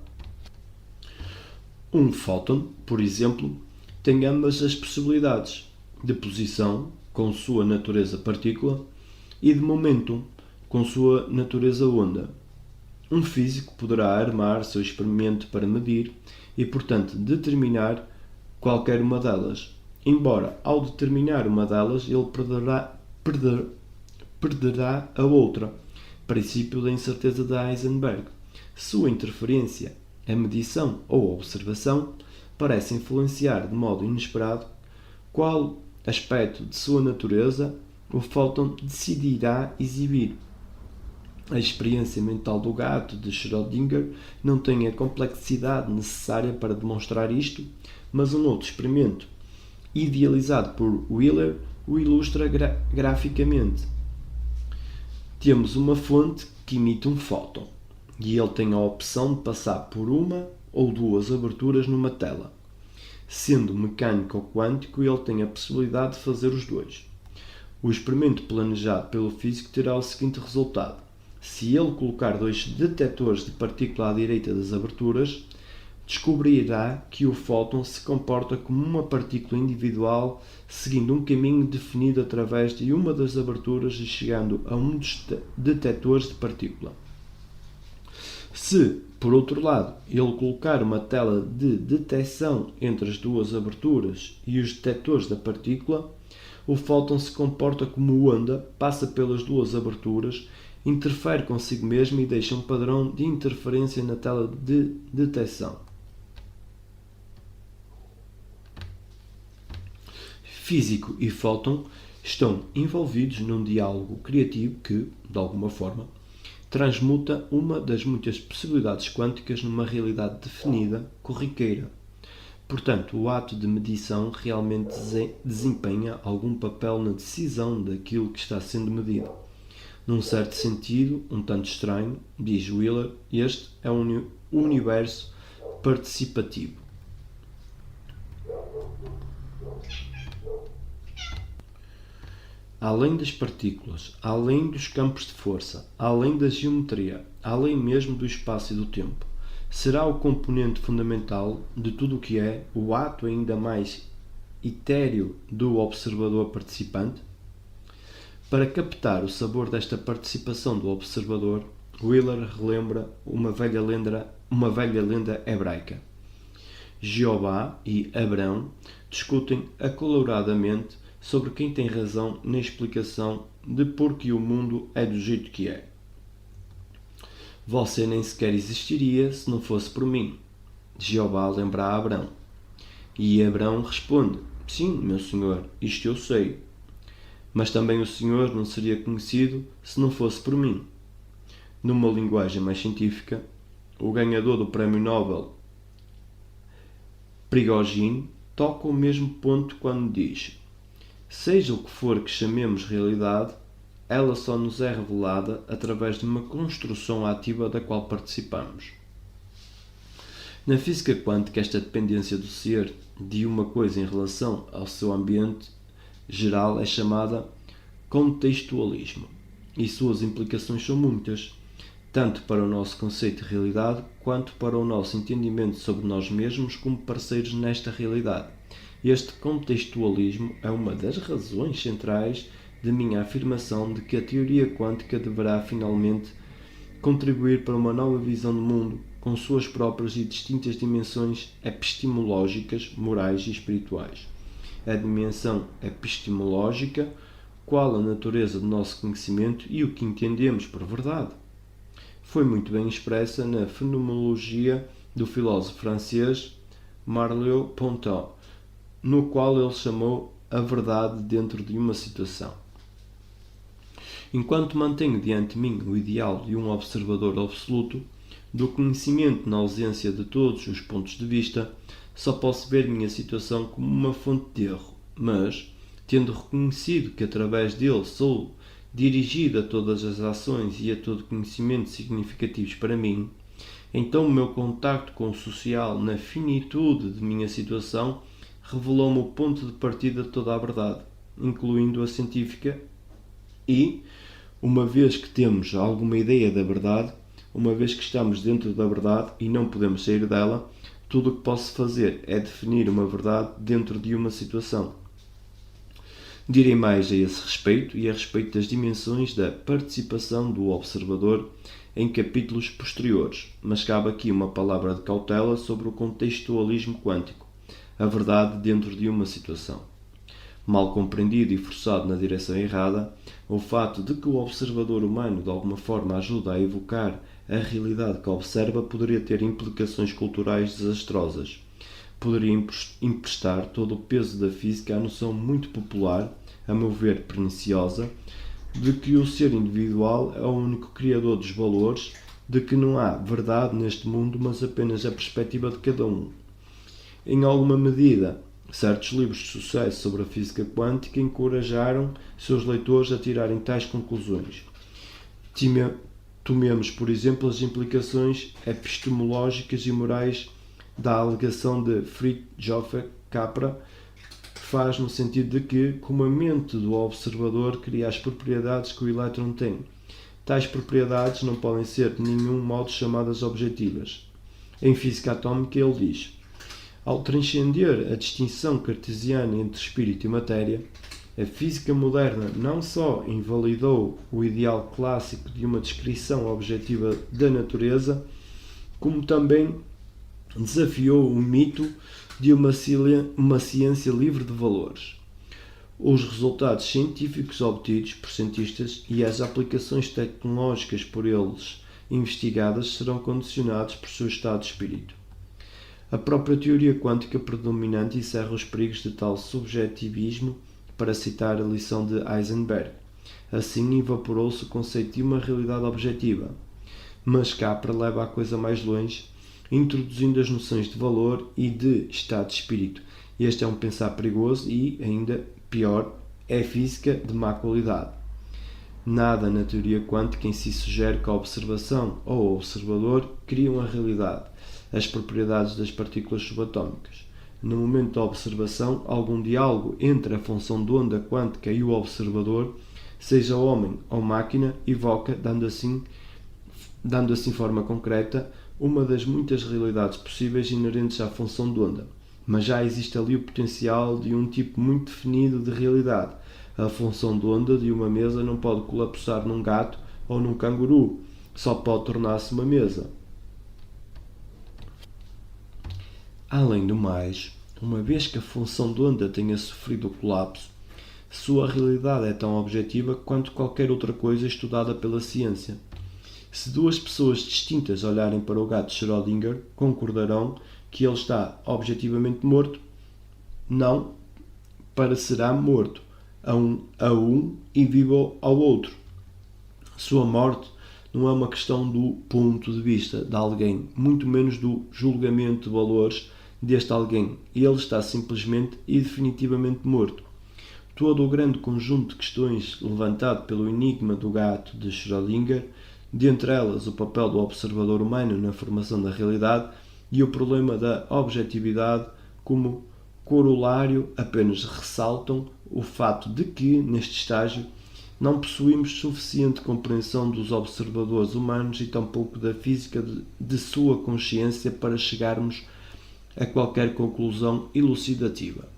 Um fóton, por exemplo, tem ambas as possibilidades de posição, com sua natureza partícula, e de momentum, com sua natureza onda. Um físico poderá armar seu experimento para medir e, portanto, determinar qualquer uma delas, embora, ao determinar uma delas, ele perderá a outra, princípio da incerteza de Heisenberg. Sua interferência, a medição ou a observação, parece influenciar de modo inesperado qual aspecto de sua natureza o fóton decidirá exibir. A experiência mental do gato de Schrödinger não tem a complexidade necessária para demonstrar isto, mas um outro experimento, idealizado por Wheeler, o ilustra graficamente. Temos uma fonte que emite um fóton, e ele tem a opção de passar por uma ou duas aberturas numa tela. Sendo mecânico ou quântico, ele tem a possibilidade de fazer os dois. O experimento planejado pelo físico terá o seguinte resultado. Se ele colocar dois detectores de partícula à direita das aberturas, descobrirá que o fóton se comporta como uma partícula individual, seguindo um caminho definido através de uma das aberturas e chegando a um dos detectores de partícula. Se, por outro lado, ele colocar uma tela de detecção entre as duas aberturas e os detectores da partícula, o fóton se comporta como onda, passa pelas duas aberturas, interfere consigo mesmo e deixa um padrão de interferência na tela de detecção. Físico e fóton estão envolvidos num diálogo criativo que, de alguma forma, transmuta uma das muitas possibilidades quânticas numa realidade definida, corriqueira. Portanto, o ato de medição realmente desempenha algum papel na decisão daquilo que está sendo medido. Num certo sentido, um tanto estranho, diz Wheeler, este é um universo participativo. Além das partículas, além dos campos de força, além da geometria, além mesmo do espaço e do tempo, será o componente fundamental de tudo o que é o ato ainda mais etéreo do observador participante? Para captar o sabor desta participação do observador, Wheeler relembra uma velha lenda hebraica. Jeová e Abrão discutem acaloradamente sobre quem tem razão na explicação de por que o mundo é do jeito que é. Você nem sequer existiria se não fosse por mim. Jeová lembra a Abrão. E Abrão responde: Sim, meu senhor, isto eu sei. Mas também o senhor não seria conhecido se não fosse por mim. Numa linguagem mais científica, o ganhador do Prémio Nobel, Prigogine, toca o mesmo ponto quando diz: seja o que for que chamemos realidade, ela só nos é revelada através de uma construção ativa da qual participamos. Na física quântica, esta dependência do ser de uma coisa em relação ao seu ambiente geral é chamada contextualismo, e suas implicações são muitas, tanto para o nosso conceito de realidade quanto para o nosso entendimento sobre nós mesmos como parceiros nesta realidade. Este contextualismo é uma das razões centrais de minha afirmação de que a teoria quântica deverá finalmente contribuir para uma nova visão do mundo, com suas próprias e distintas dimensões epistemológicas, morais e espirituais. A dimensão epistemológica, qual a natureza do nosso conhecimento e o que entendemos por verdade, foi muito bem expressa na fenomenologia do filósofo francês Merleau-Ponty, no qual ele chamou a verdade dentro de uma situação. Enquanto mantenho diante de mim o ideal de um observador absoluto, do conhecimento na ausência de todos os pontos de vista, só posso ver minha situação como uma fonte de erro, mas, tendo reconhecido que através dele sou dirigido a todas as ações e a todo conhecimento significativos para mim, então o meu contacto com o social na finitude de minha situação revelou-me o ponto de partida de toda a verdade, incluindo a científica e, uma vez que temos alguma ideia da verdade, uma vez que estamos dentro da verdade e não podemos sair dela, tudo o que posso fazer é definir uma verdade dentro de uma situação. Direi mais a esse respeito e a respeito das dimensões da participação do observador em capítulos posteriores, mas cabe aqui uma palavra de cautela sobre o contextualismo quântico, a verdade dentro de uma situação. Mal compreendido e forçado na direção errada, o fato de que o observador humano de alguma forma ajuda a evocar a realidade que observa poderia ter implicações culturais desastrosas. Poderia emprestar todo o peso da física à noção muito popular, a meu ver perniciosa, de que o ser individual é o único criador dos valores, de que não há verdade neste mundo, mas apenas a perspectiva de cada um. Em alguma medida, certos livros de sucesso sobre a física quântica encorajaram seus leitores a tirarem tais conclusões. Tomemos, por exemplo, as implicações epistemológicas e morais da alegação de Fritjof Capra, que faz no sentido de que, como a mente do observador cria as propriedades que o elétron tem, tais propriedades não podem ser de nenhum modo chamadas objetivas. Em física atómica ele diz: ao transcender a distinção cartesiana entre espírito e matéria, a física moderna não só invalidou o ideal clássico de uma descrição objetiva da natureza, como também desafiou o mito de uma ciência livre de valores. Os resultados científicos obtidos por cientistas e as aplicações tecnológicas por eles investigadas serão condicionados por seu estado de espírito. A própria teoria quântica predominante encerra os perigos de tal subjetivismo, para citar a lição de Heisenberg. Assim evaporou-se o conceito de uma realidade objetiva. Mas Capra leva a coisa mais longe, introduzindo as noções de valor e de estado de espírito. Este é um pensar perigoso e, ainda pior, é física de má qualidade. Nada na teoria quântica em si sugere que a observação ou o observador criam a realidade, as propriedades das partículas subatómicas. No momento da observação, algum diálogo entre a função de onda quântica e o observador, seja homem ou máquina, evoca, dando assim forma concreta, uma das muitas realidades possíveis inerentes à função de onda. Mas já existe ali o potencial de um tipo muito definido de realidade. A função de onda de uma mesa não pode colapsar num gato ou num canguru, só pode tornar-se uma mesa. Além do mais, uma vez que a função de onda tenha sofrido o colapso, Sua realidade é tão objetiva quanto qualquer outra coisa estudada pela ciência. Se duas pessoas distintas olharem para o gato Schrödinger, concordarão que ele está objetivamente morto, não parecerá morto a um e vivo ao outro. Sua morte não é uma questão do ponto de vista de alguém, muito menos do julgamento de valores deste alguém. Ele está simplesmente e definitivamente morto. Todo o grande conjunto de questões levantado pelo enigma do gato de Schrödinger, dentre elas o papel do observador humano na formação da realidade e o problema da objetividade como corolário, apenas ressaltam o fato de que, neste estágio, não possuímos suficiente compreensão dos observadores humanos e tampouco da física de sua consciência para chegarmos a qualquer conclusão elucidativa.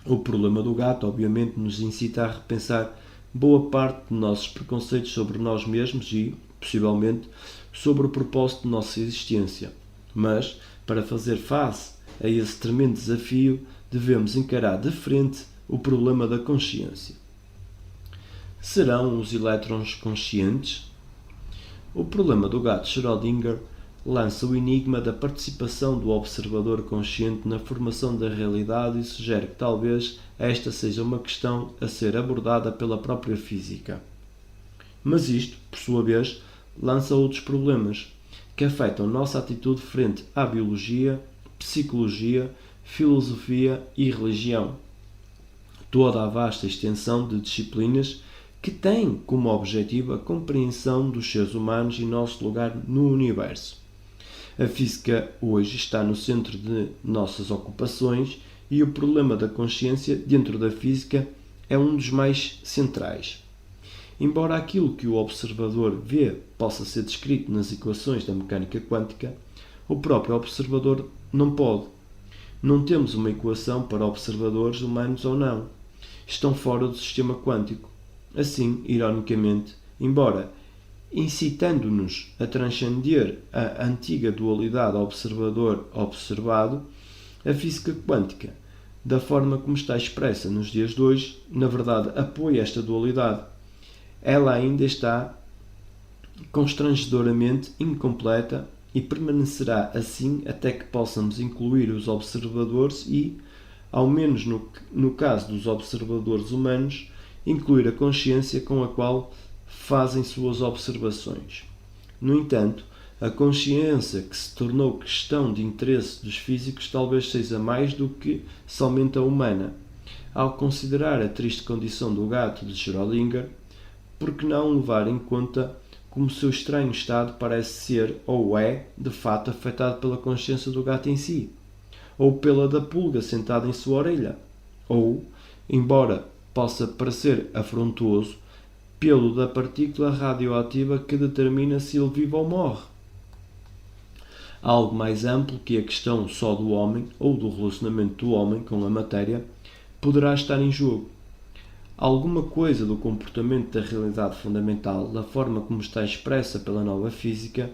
O problema do gato, obviamente, nos incita a repensar boa parte de nossos preconceitos sobre nós mesmos e, possivelmente, sobre o propósito de nossa existência. Mas, para fazer face a esse tremendo desafio, devemos encarar de frente o problema da consciência. Serão os elétrons conscientes? O problema do gato Schrödinger lança o enigma da participação do observador consciente na formação da realidade e sugere que talvez esta seja uma questão a ser abordada pela própria física. Mas isto, por sua vez, lança outros problemas que afetam nossa atitude frente à biologia, psicologia, filosofia e religião. Toda a vasta extensão de disciplinas que têm como objetivo a compreensão dos seres humanos e nosso lugar no universo. A física hoje está no centro de nossas ocupações e o problema da consciência dentro da física é um dos mais centrais. Embora aquilo que o observador vê possa ser descrito nas equações da mecânica quântica, o próprio observador não pode. Não temos uma equação para observadores humanos ou não. Estão fora do sistema quântico. Assim, ironicamente, embora incitando-nos a transcender a antiga dualidade observador-observado, a física quântica, da forma como está expressa nos dias de hoje, na verdade apoia esta dualidade. Ela ainda está constrangedoramente incompleta e permanecerá assim até que possamos incluir os observadores e, ao menos no caso dos observadores humanos, incluir a consciência com a qual fazem suas observações. No entanto, a consciência que se tornou questão de interesse dos físicos talvez seja mais do que somente a humana. Ao considerar a triste condição do gato de Schrödinger, por que não levar em conta como seu estranho estado parece ser ou é, de fato, afetado pela consciência do gato em si, ou pela da pulga sentada em sua orelha, ou, embora possa parecer afrontoso, pelo da partícula radioativa que determina se ele vive ou morre. Algo mais amplo que a questão só do homem ou do relacionamento do homem com a matéria poderá estar em jogo. Alguma coisa do comportamento da realidade fundamental, da forma como está expressa pela nova física,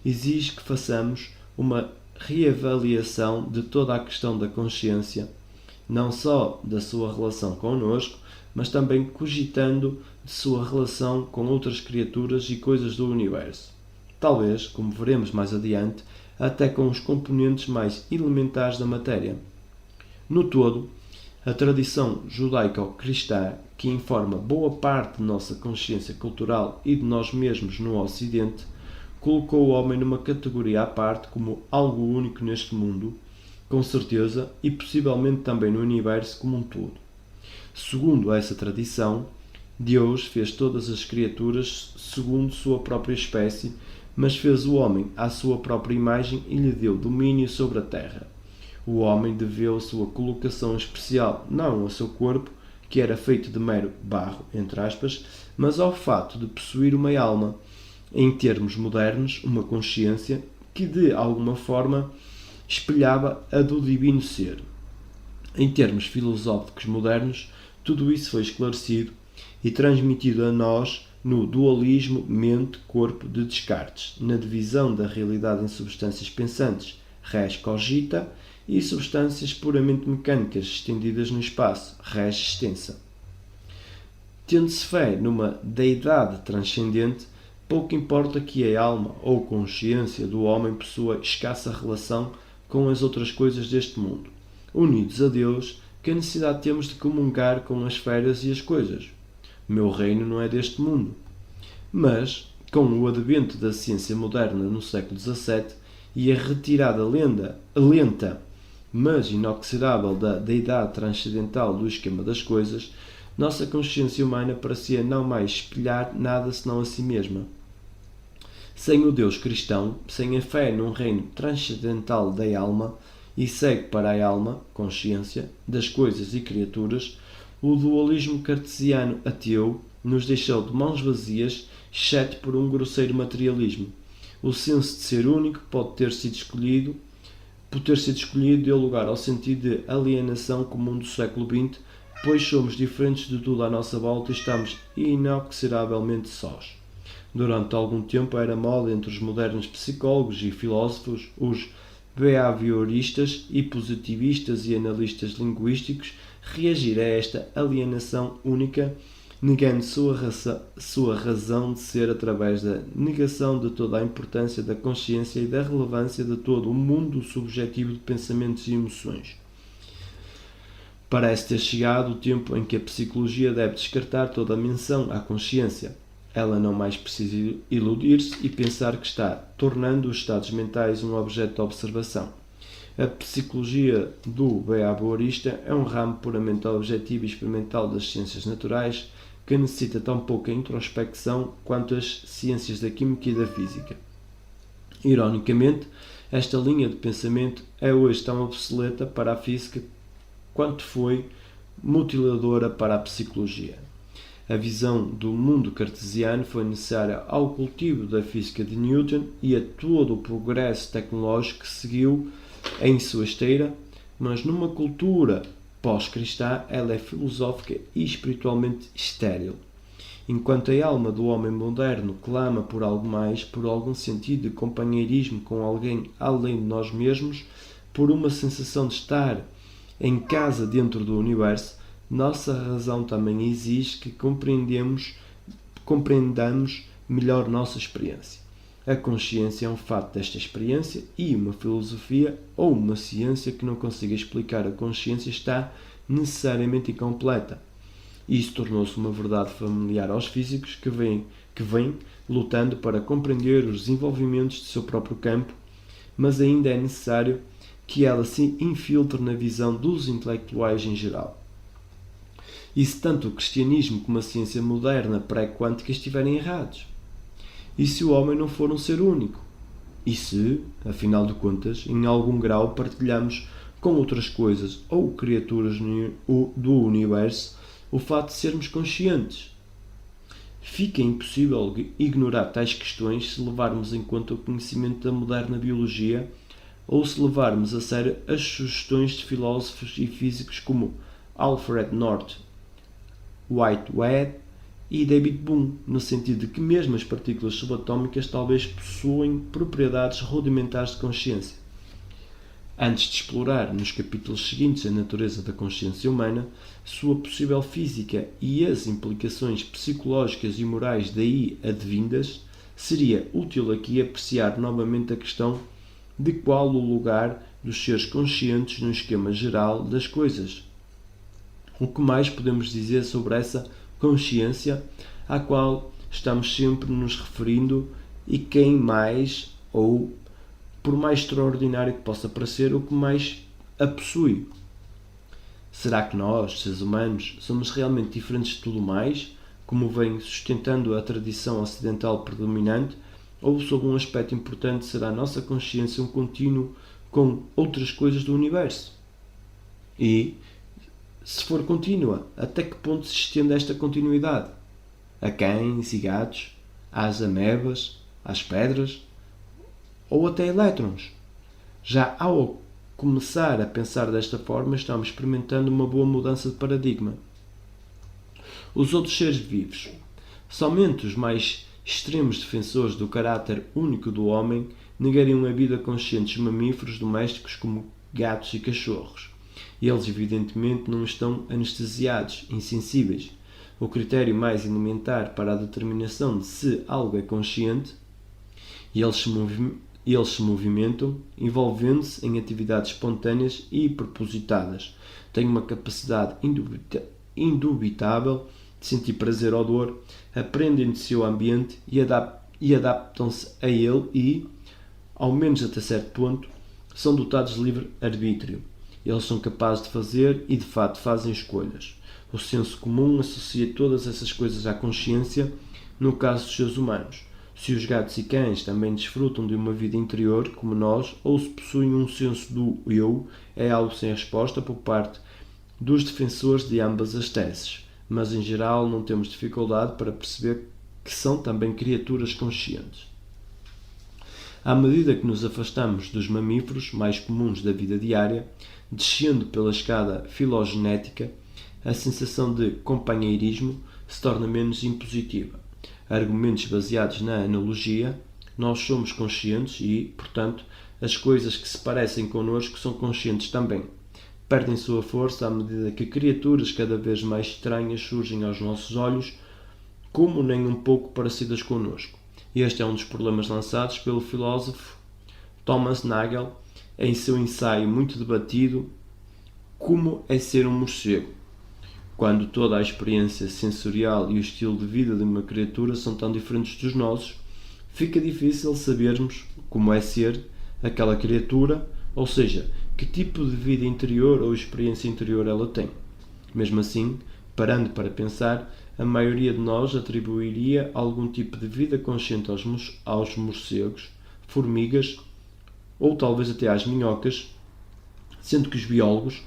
exige que façamos uma reavaliação de toda a questão da consciência, não só da sua relação connosco, mas também cogitando de sua relação com outras criaturas e coisas do universo. Talvez, como veremos mais adiante, até com os componentes mais elementares da matéria. No todo, a tradição judaico-cristã, que informa boa parte de nossa consciência cultural e de nós mesmos no Ocidente, colocou o homem numa categoria à parte como algo único neste mundo, com certeza, e possivelmente também no universo como um todo. Segundo essa tradição, Deus fez todas as criaturas segundo sua própria espécie, mas fez o homem à sua própria imagem e lhe deu domínio sobre a terra. O homem deveu a sua colocação especial não ao seu corpo, que era feito de mero barro, entre aspas, mas ao fato de possuir uma alma, em termos modernos, uma consciência que de alguma forma espelhava a do divino ser. Em termos filosóficos modernos, tudo isso foi esclarecido e transmitido a nós no dualismo mente-corpo de Descartes, na divisão da realidade em substâncias pensantes, res cogita, e substâncias puramente mecânicas estendidas no espaço, res extensa. Tendo-se fé numa deidade transcendente, pouco importa que a alma ou consciência do homem possua escassa relação com as outras coisas deste mundo. Unidos a Deus, que necessidade temos de comungar com as esferas e as coisas? Meu reino não é deste mundo. Mas, com o advento da ciência moderna no século XVII e a retirada lenta, mas inoxidável da deidade transcendental do esquema das coisas, nossa consciência humana parecia não mais espelhar nada senão a si mesma. Sem o Deus cristão, sem a fé num reino transcendental da alma e segue para a alma, consciência, das coisas e criaturas, o dualismo cartesiano ateu nos deixou de mãos vazias, exceto por um grosseiro materialismo. O senso de ser único pode ter sido escolhido deu lugar ao sentido de alienação comum do século XX, pois somos diferentes de tudo à nossa volta e estamos inoxiravelmente sós. Durante algum tempo era moda entre os modernos psicólogos e filósofos, os behavioristas e positivistas e analistas linguísticos, reagir a esta alienação única, negando sua razão de ser através da negação de toda a importância da consciência e da relevância de todo o mundo subjetivo de pensamentos e emoções. Parece ter chegado o tempo em que a psicologia deve descartar toda a menção à consciência. Ela não mais precisa iludir-se e pensar que está tornando os estados mentais um objeto de observação. A psicologia do behaviorista é um ramo puramente objetivo e experimental das ciências naturais que necessita tão pouca introspecção quanto as ciências da química e da física. Ironicamente, esta linha de pensamento é hoje tão obsoleta para a física quanto foi mutiladora para a psicologia. A visão do mundo cartesiano foi necessária ao cultivo da física de Newton e a todo o progresso tecnológico que seguiu em sua esteira, mas numa cultura pós-cristã ela é filosófica e espiritualmente estéril. Enquanto a alma do homem moderno clama por algo mais, por algum sentido de companheirismo com alguém além de nós mesmos, por uma sensação de estar em casa dentro do universo, nossa razão também exige que compreendamos melhor nossa experiência. A consciência é um fato desta experiência e uma filosofia ou uma ciência que não consiga explicar a consciência está necessariamente incompleta. Isso tornou-se uma verdade familiar aos físicos que vêm lutando para compreender os desenvolvimentos de seu próprio campo, mas ainda é necessário que ela se infiltre na visão dos intelectuais em geral. E se tanto o cristianismo como a ciência moderna pré-quântica estiverem errados? E se o homem não for um ser único? E se, afinal de contas, em algum grau partilhamos com outras coisas ou criaturas do universo o fato de sermos conscientes? Fica impossível ignorar tais questões se levarmos em conta o conhecimento da moderna biologia ou se levarmos a sério as sugestões de filósofos e físicos como Alfred North Whitehead e David Bohm, no sentido de que mesmo as partículas subatómicas talvez possuem propriedades rudimentares de consciência. Antes de explorar nos capítulos seguintes a natureza da consciência humana, sua possível física e as implicações psicológicas e morais daí advindas, seria útil aqui apreciar novamente a questão de qual o lugar dos seres conscientes no esquema geral das coisas. O que mais podemos dizer sobre essa consciência à qual estamos sempre nos referindo e quem mais, ou por mais extraordinário que possa parecer, o que mais a possui? Será que nós, seres humanos, somos realmente diferentes de tudo mais, como vem sustentando a tradição ocidental predominante, ou sob um aspecto importante será a nossa consciência um contínuo com outras coisas do universo? E, se for contínua, até que ponto se estende esta continuidade? A cães e gatos? Às amebas? Às pedras? Ou até elétrons? Já ao começar a pensar desta forma, estamos experimentando uma boa mudança de paradigma. Os outros seres vivos. Somente os mais extremos defensores do caráter único do homem negariam a vida a conscientes mamíferos domésticos como gatos e cachorros. Eles, evidentemente, não estão anestesiados, insensíveis. o critério mais elementar para a determinação de se algo é consciente, e eles se movimentam, envolvendo-se em atividades espontâneas e propositadas. Têm uma capacidade indubitável de sentir prazer ou dor, aprendem do seu ambiente e adaptam-se a ele e, ao menos até certo ponto, são dotados de livre arbítrio. Eles são capazes de fazer e, de fato, fazem escolhas. O senso comum associa todas essas coisas à consciência, no caso dos seres humanos. Se os gatos e cães também desfrutam de uma vida interior, como nós, ou se possuem um senso do eu, é algo sem resposta por parte dos defensores de ambas as teses, mas em geral não temos dificuldade para perceber que são também criaturas conscientes. À medida que nos afastamos dos mamíferos mais comuns da vida diária, descendo pela escada filogenética, a sensação de companheirismo se torna menos impositiva. Argumentos baseados na analogia, nós somos conscientes e, portanto, as coisas que se parecem connosco são conscientes também. Perdem sua força à medida que criaturas cada vez mais estranhas surgem aos nossos olhos, como nem um pouco parecidas connosco. Este é um dos problemas lançados pelo filósofo Thomas Nagel em seu ensaio muito debatido Como é ser um morcego? Quando toda a experiência sensorial e o estilo de vida de uma criatura são tão diferentes dos nossos, fica difícil sabermos como é ser aquela criatura, ou seja, que tipo de vida interior ou experiência interior ela tem. Mesmo assim, parando para pensar, a maioria de nós atribuiria algum tipo de vida consciente aos morcegos, formigas ou talvez até às minhocas, sendo que os biólogos,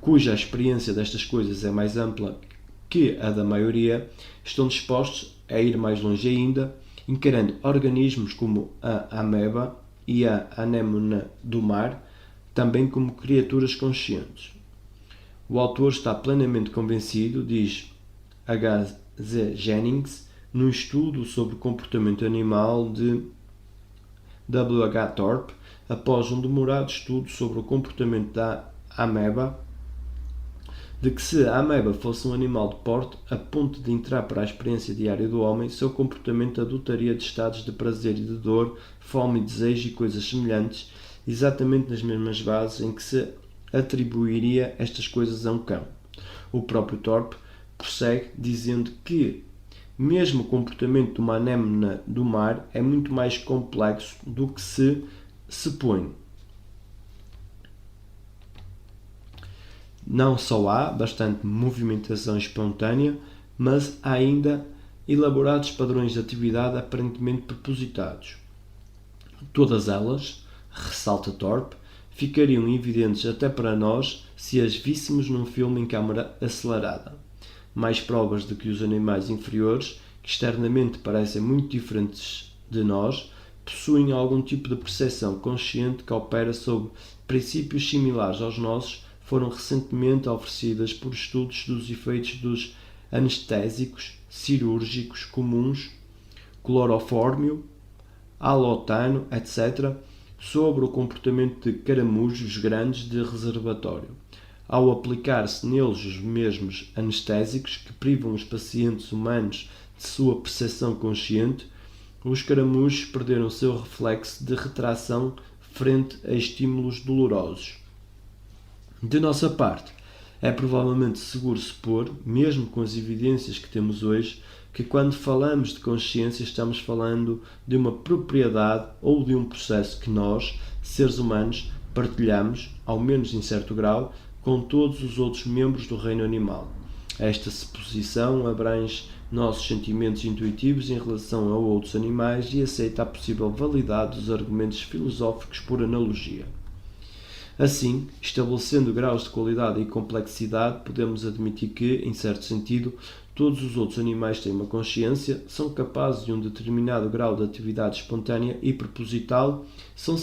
cuja experiência destas coisas é mais ampla que a da maioria, estão dispostos a ir mais longe ainda, encarando organismos como a ameba e a anémone do mar também como criaturas conscientes. O autor está plenamente convencido, diz H. Z. Jennings, num estudo sobre o comportamento animal de W. H. Thorpe, após um demorado estudo sobre o comportamento da ameba, de que se a ameba fosse um animal de porte a ponto de entrar para a experiência diária do homem, seu comportamento adotaria de estados de prazer e de dor, fome e desejo e coisas semelhantes, exatamente nas mesmas bases em que se atribuiria estas coisas a um cão. O próprio Thorpe prossegue dizendo que mesmo o comportamento de uma anémone do mar é muito mais complexo do que se supõe. Não só há bastante movimentação espontânea, mas há ainda elaborados padrões de atividade aparentemente propositados. Todas elas, ressalta Thorpe, ficariam evidentes até para nós se as víssemos num filme em câmara acelerada. Mais provas de que os animais inferiores, que externamente parecem muito diferentes de nós, possuem algum tipo de percepção consciente que opera sob princípios similares aos nossos, foram recentemente oferecidas por estudos dos efeitos dos anestésicos cirúrgicos comuns, clorofórmio, halotano, etc., sobre o comportamento de caramujos grandes de reservatório. Ao aplicar-se neles os mesmos anestésicos que privam os pacientes humanos de sua percepção consciente, os caramujos perderam o seu reflexo de retração frente a estímulos dolorosos. De nossa parte, é provavelmente seguro supor, mesmo com as evidências que temos hoje, que quando falamos de consciência estamos falando de uma propriedade ou de um processo que nós, seres humanos, partilhamos, ao menos em certo grau, com todos os outros membros do reino animal. Esta suposição abrange nossos sentimentos intuitivos em relação a outros animais e aceita a possível validade dos argumentos filosóficos por analogia. Assim, estabelecendo graus de qualidade e complexidade, podemos admitir que, em certo sentido, todos os outros animais têm uma consciência, são capazes de um determinado grau de atividade espontânea e proposital, são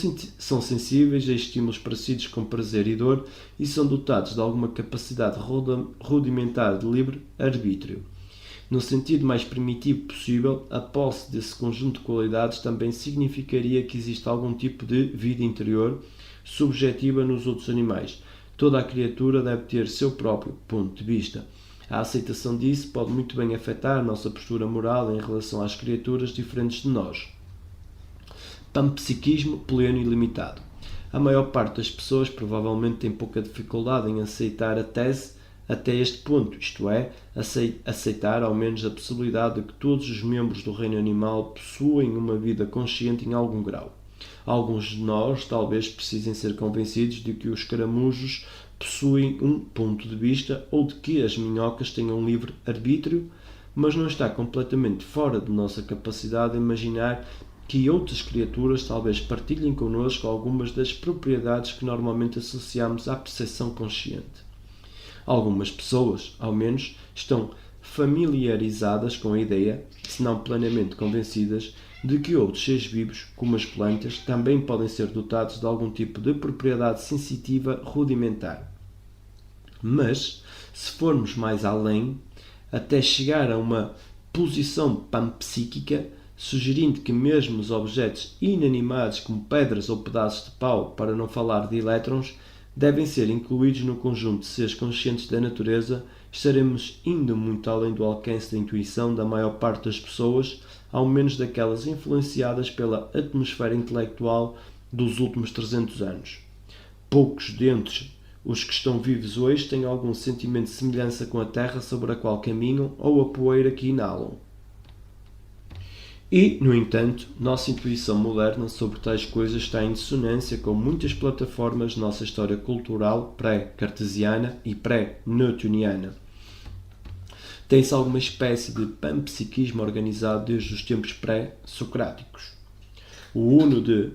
sensíveis a estímulos parecidos com prazer e dor e são dotados de alguma capacidade rudimentar de livre arbítrio. No sentido mais primitivo possível, a posse desse conjunto de qualidades também significaria que existe algum tipo de vida interior subjetiva nos outros animais. Toda a criatura deve ter seu próprio ponto de vista. A aceitação disso pode muito bem afetar a nossa postura moral em relação às criaturas diferentes de nós. Panpsiquismo pleno e limitado. A maior parte das pessoas provavelmente tem pouca dificuldade em aceitar a tese até este ponto, isto é, aceitar ao menos a possibilidade de que todos os membros do reino animal possuem uma vida consciente em algum grau. Alguns de nós talvez precisem ser convencidos de que os caramujos possuem um ponto de vista ou de que as minhocas têm um livre arbítrio, mas não está completamente fora de nossa capacidade de imaginar que outras criaturas talvez partilhem connosco algumas das propriedades que normalmente associamos à percepção consciente. Algumas pessoas, ao menos, estão familiarizadas com a ideia, se não plenamente convencidas, de que outros seres vivos, como as plantas, também podem ser dotados de algum tipo de propriedade sensitiva rudimentar. Mas, se formos mais além, até chegar a uma posição panpsíquica, sugerindo que mesmo os objetos inanimados como pedras ou pedaços de pau, para não falar de elétrons, devem ser incluídos no conjunto de seres conscientes da natureza, estaremos indo muito além do alcance da intuição da maior parte das pessoas, ao menos daquelas influenciadas pela atmosfera intelectual dos últimos 300 anos. Poucos dentre os que estão vivos hoje têm algum sentimento de semelhança com a terra sobre a qual caminham ou a poeira que inalam. E, no entanto, nossa intuição moderna sobre tais coisas está em dissonância com muitas plataformas de nossa história cultural pré-cartesiana e pré-newtoniana. Tem-se alguma espécie de panpsiquismo organizado desde os tempos pré-socráticos. O Uno de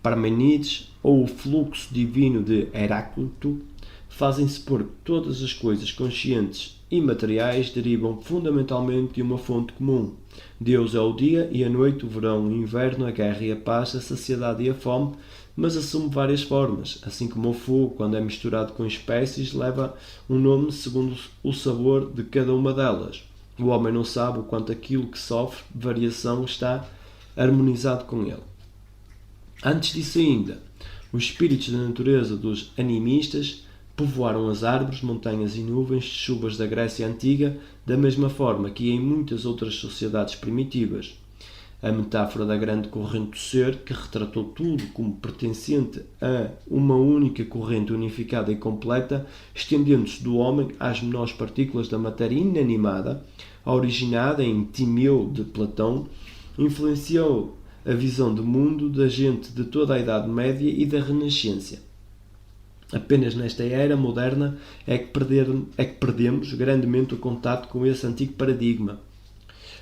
Parmenides ou o fluxo divino de Heráclito fazem-se por que todas as coisas conscientes e materiais derivam fundamentalmente de uma fonte comum. Deus é o dia e a noite, o verão, o inverno, a guerra e a paz, a saciedade e a fome, mas assume várias formas, assim como o fogo, quando é misturado com espécies, leva um nome segundo o sabor de cada uma delas. O homem não sabe o quanto aquilo que sofre variação está harmonizado com ele. Antes disso ainda, os espíritos da natureza dos animistas povoaram as árvores, montanhas e nuvens de chuvas da Grécia Antiga, da mesma forma que em muitas outras sociedades primitivas. A metáfora da grande corrente do ser, que retratou tudo como pertencente a uma única corrente unificada e completa, estendendo-se do homem às menores partículas da matéria inanimada, originada em Timeu de Platão, influenciou a visão do mundo da gente de toda a Idade Média e da Renascença. Apenas nesta era moderna é que perdemos grandemente o contato com esse antigo paradigma.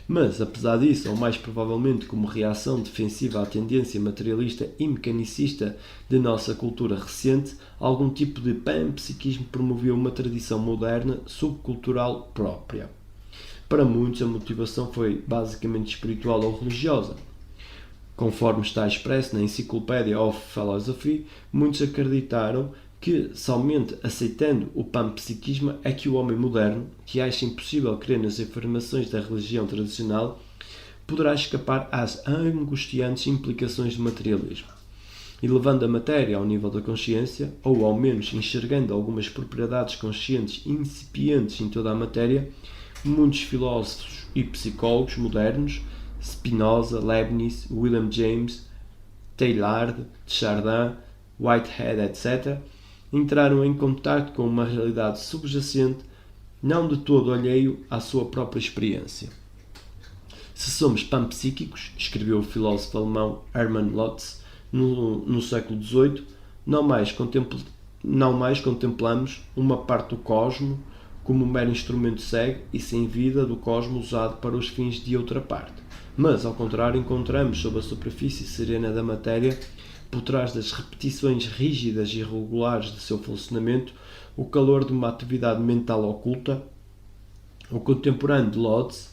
Mas, apesar disso, ou mais provavelmente como reação defensiva à tendência materialista e mecanicista de nossa cultura recente, algum tipo de panpsiquismo promoveu uma tradição moderna subcultural própria. Para muitos, a motivação foi basicamente espiritual ou religiosa. Conforme está expresso na Encyclopedia of Philosophy, muitos acreditaram que, somente aceitando o panpsiquismo, é que o homem moderno, que acha impossível crer nas afirmações da religião tradicional, poderá escapar às angustiantes implicações do materialismo. Elevando a matéria ao nível da consciência, ou ao menos enxergando algumas propriedades conscientes incipientes em toda a matéria, muitos filósofos e psicólogos modernos, Spinoza, Leibniz, William James, Teilhard, Chardin, Whitehead, etc., entraram em contato com uma realidade subjacente, não de todo alheio à sua própria experiência. Se somos panpsíquicos, escreveu o filósofo alemão Hermann Lotze no século XVIII, não mais contemplamos uma parte do cosmo como um mero instrumento cego e sem vida do cosmo usado para os fins de outra parte. Mas, ao contrário, encontramos sob a superfície serena da matéria, por trás das repetições rígidas e regulares de seu funcionamento, o calor de uma atividade mental oculta. O contemporâneo de Lotze,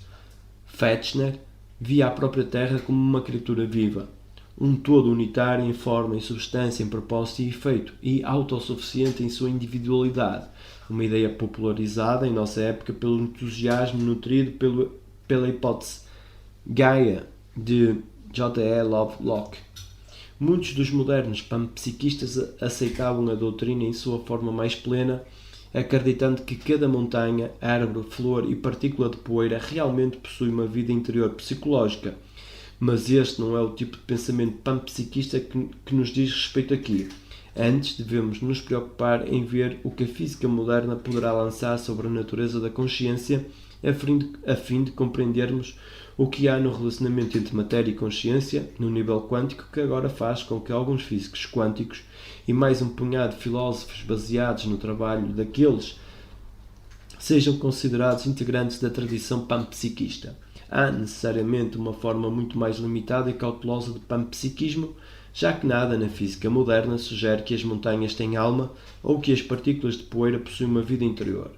Fechner, via a própria Terra como uma criatura viva, um todo unitário em forma, em substância, em propósito e efeito, e autossuficiente em sua individualidade, uma ideia popularizada em nossa época pelo entusiasmo nutrido pela hipótese Gaia de J.E. Locke. Muitos dos modernos panpsiquistas aceitavam a doutrina em sua forma mais plena acreditando que cada montanha, árvore, flor e partícula de poeira realmente possui uma vida interior psicológica. Mas este não é o tipo de pensamento panpsiquista que nos diz respeito aqui. Antes, devemos nos preocupar em ver o que a física moderna poderá lançar sobre a natureza da consciência, a fim de compreendermos o que há no relacionamento entre matéria e consciência, no nível quântico, que agora faz com que alguns físicos quânticos e mais um punhado de filósofos baseados no trabalho daqueles sejam considerados integrantes da tradição panpsiquista. Há necessariamente uma forma muito mais limitada e cautelosa de panpsiquismo, já que nada na física moderna sugere que as montanhas têm alma ou que as partículas de poeira possuem uma vida interior.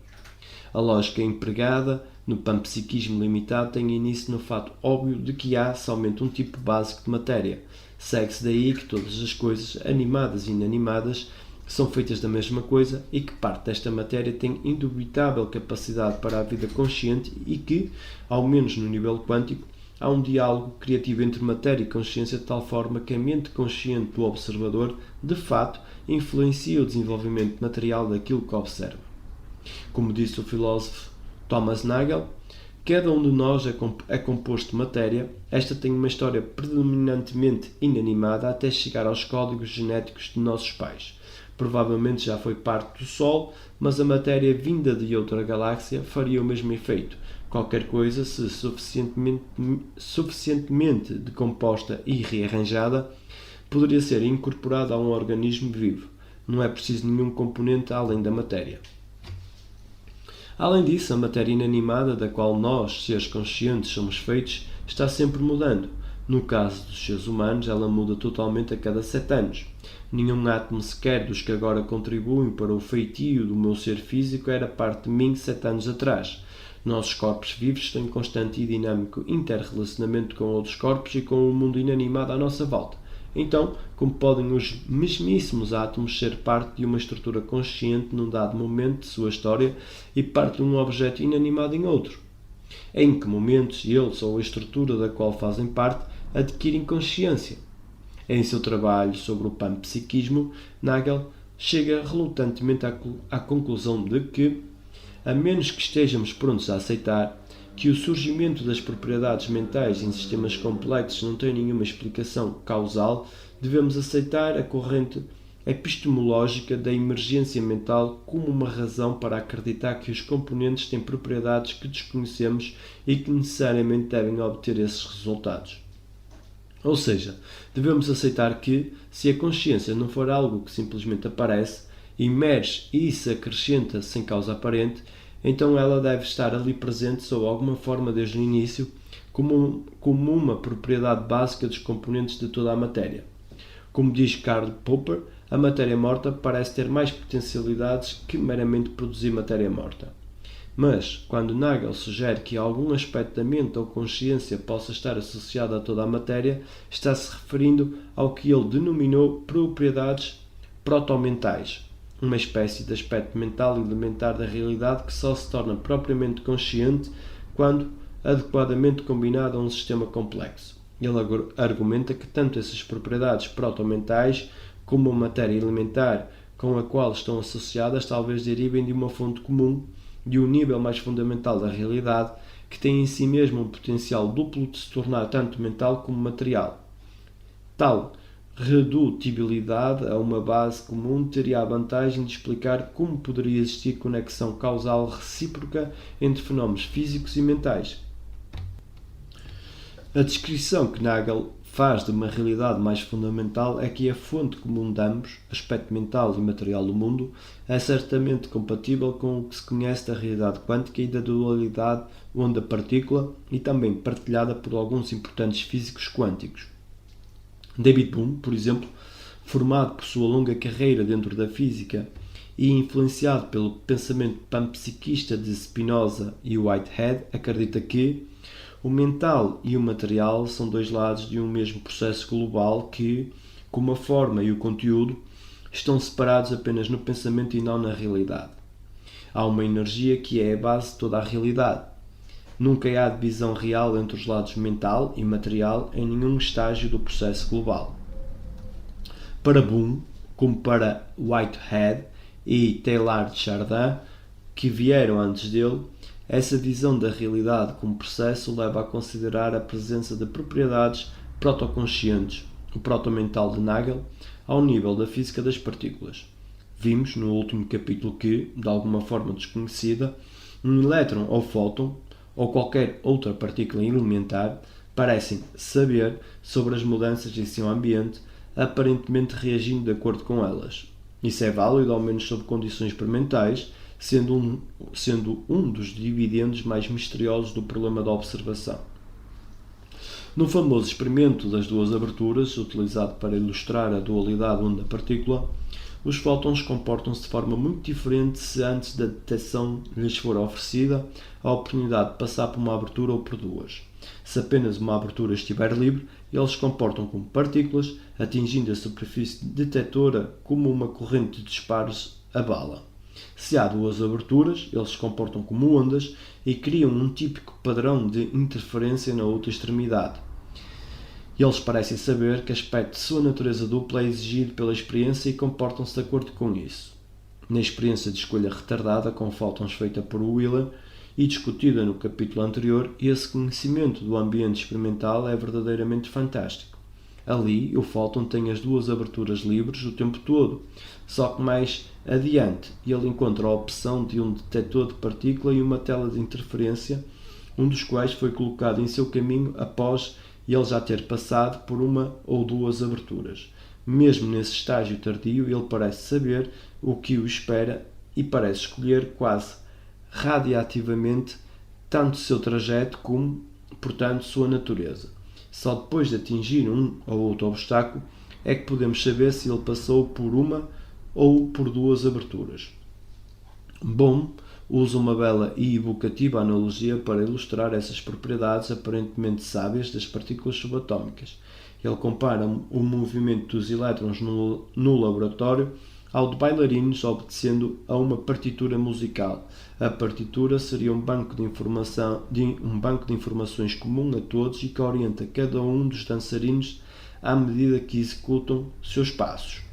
A lógica empregada no panpsiquismo limitado tem início no fato óbvio de que há somente um tipo básico de matéria. Segue-se daí que todas as coisas, animadas e inanimadas, são feitas da mesma coisa e que parte desta matéria tem indubitável capacidade para a vida consciente e que, ao menos no nível quântico, há um diálogo criativo entre matéria e consciência de tal forma que a mente consciente do observador, de fato, influencia o desenvolvimento material daquilo que observa. Como disse o filósofo Thomas Nagel, cada um de nós é composto de matéria. Esta tem uma história predominantemente inanimada até chegar aos códigos genéticos de nossos pais. Provavelmente já foi parte do Sol, mas a matéria vinda de outra galáxia faria o mesmo efeito. Qualquer coisa, se suficientemente decomposta e rearranjada, poderia ser incorporada a um organismo vivo. Não é preciso nenhum componente além da matéria. Além disso, a matéria inanimada da qual nós, seres conscientes, somos feitos, está sempre mudando. No caso dos seres humanos, ela muda totalmente a cada 7 anos. Nenhum átomo sequer dos que agora contribuem para o feitio do meu ser físico era parte de mim 7 anos atrás. Nossos corpos vivos estão em constante e dinâmico interrelacionamento com outros corpos e com o mundo inanimado à nossa volta. Então, como podem os mesmíssimos átomos ser parte de uma estrutura consciente num dado momento de sua história e parte de um objeto inanimado em outro? Em que momentos eles ou a estrutura da qual fazem parte adquirem consciência? Em seu trabalho sobre o panpsiquismo, Nagel chega relutantemente à conclusão de que, a menos que estejamos prontos a aceitar que o surgimento das propriedades mentais em sistemas complexos não tem nenhuma explicação causal, devemos aceitar a corrente epistemológica da emergência mental como uma razão para acreditar que os componentes têm propriedades que desconhecemos e que necessariamente devem obter esses resultados. Ou seja, devemos aceitar que, se a consciência não for algo que simplesmente aparece, emerge e se acrescenta sem causa aparente, então ela deve estar ali presente sob alguma forma desde o início, como uma propriedade básica dos componentes de toda a matéria. Como diz Karl Popper, a matéria morta parece ter mais potencialidades que meramente produzir matéria morta. Mas, quando Nagel sugere que algum aspecto da mente ou consciência possa estar associado a toda a matéria, está-se referindo ao que ele denominou propriedades protomentais, uma espécie de aspecto mental elementar da realidade que só se torna propriamente consciente quando adequadamente combinado a um sistema complexo. Ele argumenta que tanto essas propriedades protomentais como a matéria elementar com a qual estão associadas talvez derivem de uma fonte comum, de um nível mais fundamental da realidade, que tem em si mesmo um potencial duplo de se tornar tanto mental como material. Tal redutibilidade a uma base comum teria a vantagem de explicar como poderia existir conexão causal recíproca entre fenómenos físicos e mentais. A descrição que Nagel faz de uma realidade mais fundamental é que a fonte comum de ambos, aspecto mental e material do mundo, é certamente compatível com o que se conhece da realidade quântica e da dualidade onda-partícula e também partilhada por alguns importantes físicos quânticos. David Bohm, por exemplo, formado por sua longa carreira dentro da física e influenciado pelo pensamento panpsiquista de Spinoza e Whitehead, acredita que o mental e o material são dois lados de um mesmo processo global que, como a forma e o conteúdo, estão separados apenas no pensamento e não na realidade. Há uma energia que é a base de toda a realidade. Nunca há divisão real entre os lados mental e material em nenhum estágio do processo global. Para Bohm, como para Whitehead, e Teilhard de Chardin, que vieram antes dele, essa visão da realidade como processo leva a considerar a presença de propriedades protoconscientes, o protomental de Nagel, ao nível da física das partículas. Vimos no último capítulo que, de alguma forma desconhecida, um elétron ou fóton, ou qualquer outra partícula elementar, parecem saber sobre as mudanças em seu ambiente, aparentemente reagindo de acordo com elas. Isso é válido, ao menos sob condições experimentais, sendo um dos dividendos mais misteriosos do problema da observação. No famoso experimento das duas aberturas, utilizado para ilustrar a dualidade onda-partícula, os fótons comportam-se de forma muito diferente se antes da detecção lhes for oferecida a oportunidade de passar por uma abertura ou por duas. Se apenas uma abertura estiver livre, eles se comportam como partículas, atingindo a superfície detectora como uma corrente de disparos a bala. Se há duas aberturas, eles se comportam como ondas e criam um típico padrão de interferência na outra extremidade. Eles parecem saber que aspecto de sua natureza dupla é exigido pela experiência e comportam-se de acordo com isso. Na experiência de escolha retardada com fótons feita por Wheeler e discutida no capítulo anterior, esse conhecimento do ambiente experimental é verdadeiramente fantástico. Ali, o fóton tem as duas aberturas livres o tempo todo, só que mais adiante ele encontra a opção de um detector de partícula e uma tela de interferência, um dos quais foi colocado em seu caminho após ele já ter passado por uma ou duas aberturas. Mesmo nesse estágio tardio, ele parece saber o que o espera e parece escolher quase radiativamente tanto seu trajeto como, portanto, sua natureza. Só depois de atingir um ou outro obstáculo é que podemos saber se ele passou por uma ou por duas aberturas. Bohm usa uma bela e evocativa analogia para ilustrar essas propriedades aparentemente sábias das partículas subatómicas. Ele compara o movimento dos elétrons no laboratório ao de bailarinos obedecendo a uma partitura musical. A partitura seria um banco de informações comum a todos e que orienta cada um dos dançarinos à medida que executam seus passos.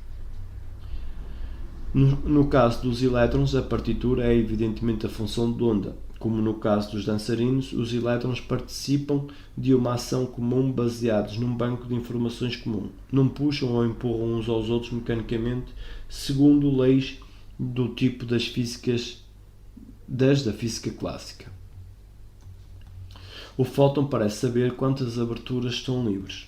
No caso dos elétrons, a partitura é evidentemente a função de onda. Como no caso dos dançarinos, os elétrons participam de uma ação comum baseados num banco de informações comum. Não puxam ou empurram uns aos outros mecanicamente, segundo leis do tipo da física clássica. O fóton parece saber quantas aberturas estão livres.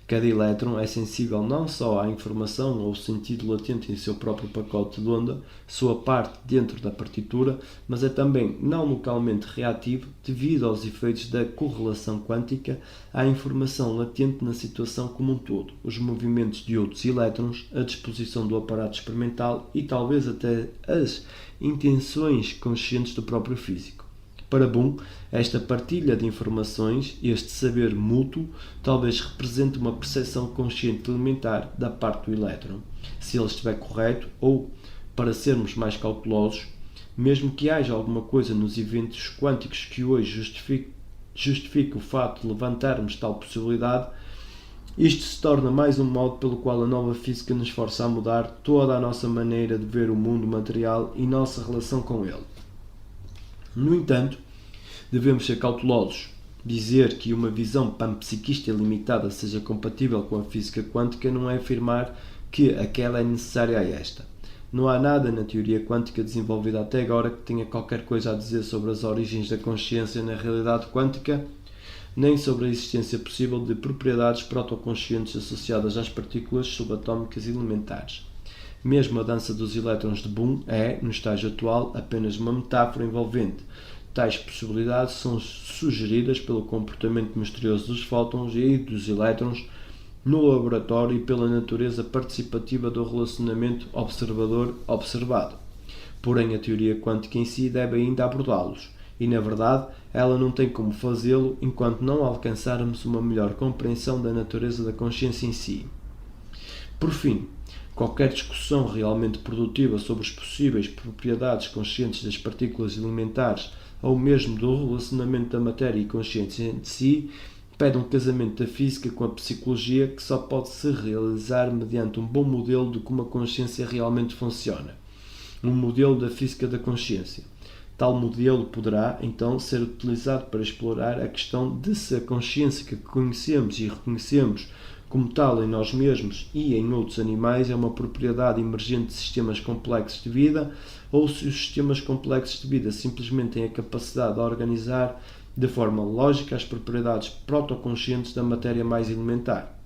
Cada elétron é sensível não só à informação ou sentido latente em seu próprio pacote de onda, sua parte dentro da partitura, mas é também não localmente reativo devido aos efeitos da correlação quântica à informação latente na situação como um todo, os movimentos de outros elétrons, a disposição do aparato experimental e talvez até as intenções conscientes do próprio físico. Para Bohm, esta partilha de informações, este saber mútuo, talvez represente uma percepção consciente elementar da parte do elétron. Se ele estiver correto, ou, para sermos mais cautelosos, mesmo que haja alguma coisa nos eventos quânticos que hoje justifique o fato de levantarmos tal possibilidade, isto se torna mais um modo pelo qual a nova física nos força a mudar toda a nossa maneira de ver o mundo material e nossa relação com ele. No entanto, devemos ser cautelosos. Dizer que uma visão panpsiquista limitada seja compatível com a física quântica não é afirmar que aquela é necessária a esta. Não há nada na teoria quântica desenvolvida até agora que tenha qualquer coisa a dizer sobre as origens da consciência na realidade quântica, nem sobre a existência possível de propriedades protoconscientes associadas às partículas subatómicas elementares. Mesmo a dança dos elétrons de Bohm é, no estágio atual, apenas uma metáfora envolvente. Tais possibilidades são sugeridas pelo comportamento misterioso dos fótons e dos elétrons no laboratório e pela natureza participativa do relacionamento observador-observado. Porém, a teoria quântica em si deve ainda abordá-los, e, na verdade, ela não tem como fazê-lo enquanto não alcançarmos uma melhor compreensão da natureza da consciência em si. Por fim, qualquer discussão realmente produtiva sobre as possíveis propriedades conscientes das partículas elementares ou mesmo do relacionamento da matéria e consciência entre si pede um casamento da física com a psicologia que só pode se realizar mediante um bom modelo de como a consciência realmente funciona. um modelo da física da consciência. Tal modelo poderá, então, ser utilizado para explorar a questão de se a consciência que conhecemos e reconhecemos como tal em nós mesmos e em outros animais é uma propriedade emergente de sistemas complexos de vida, ou se os sistemas complexos de vida simplesmente têm a capacidade de organizar de forma lógica as propriedades protoconscientes da matéria mais elementar.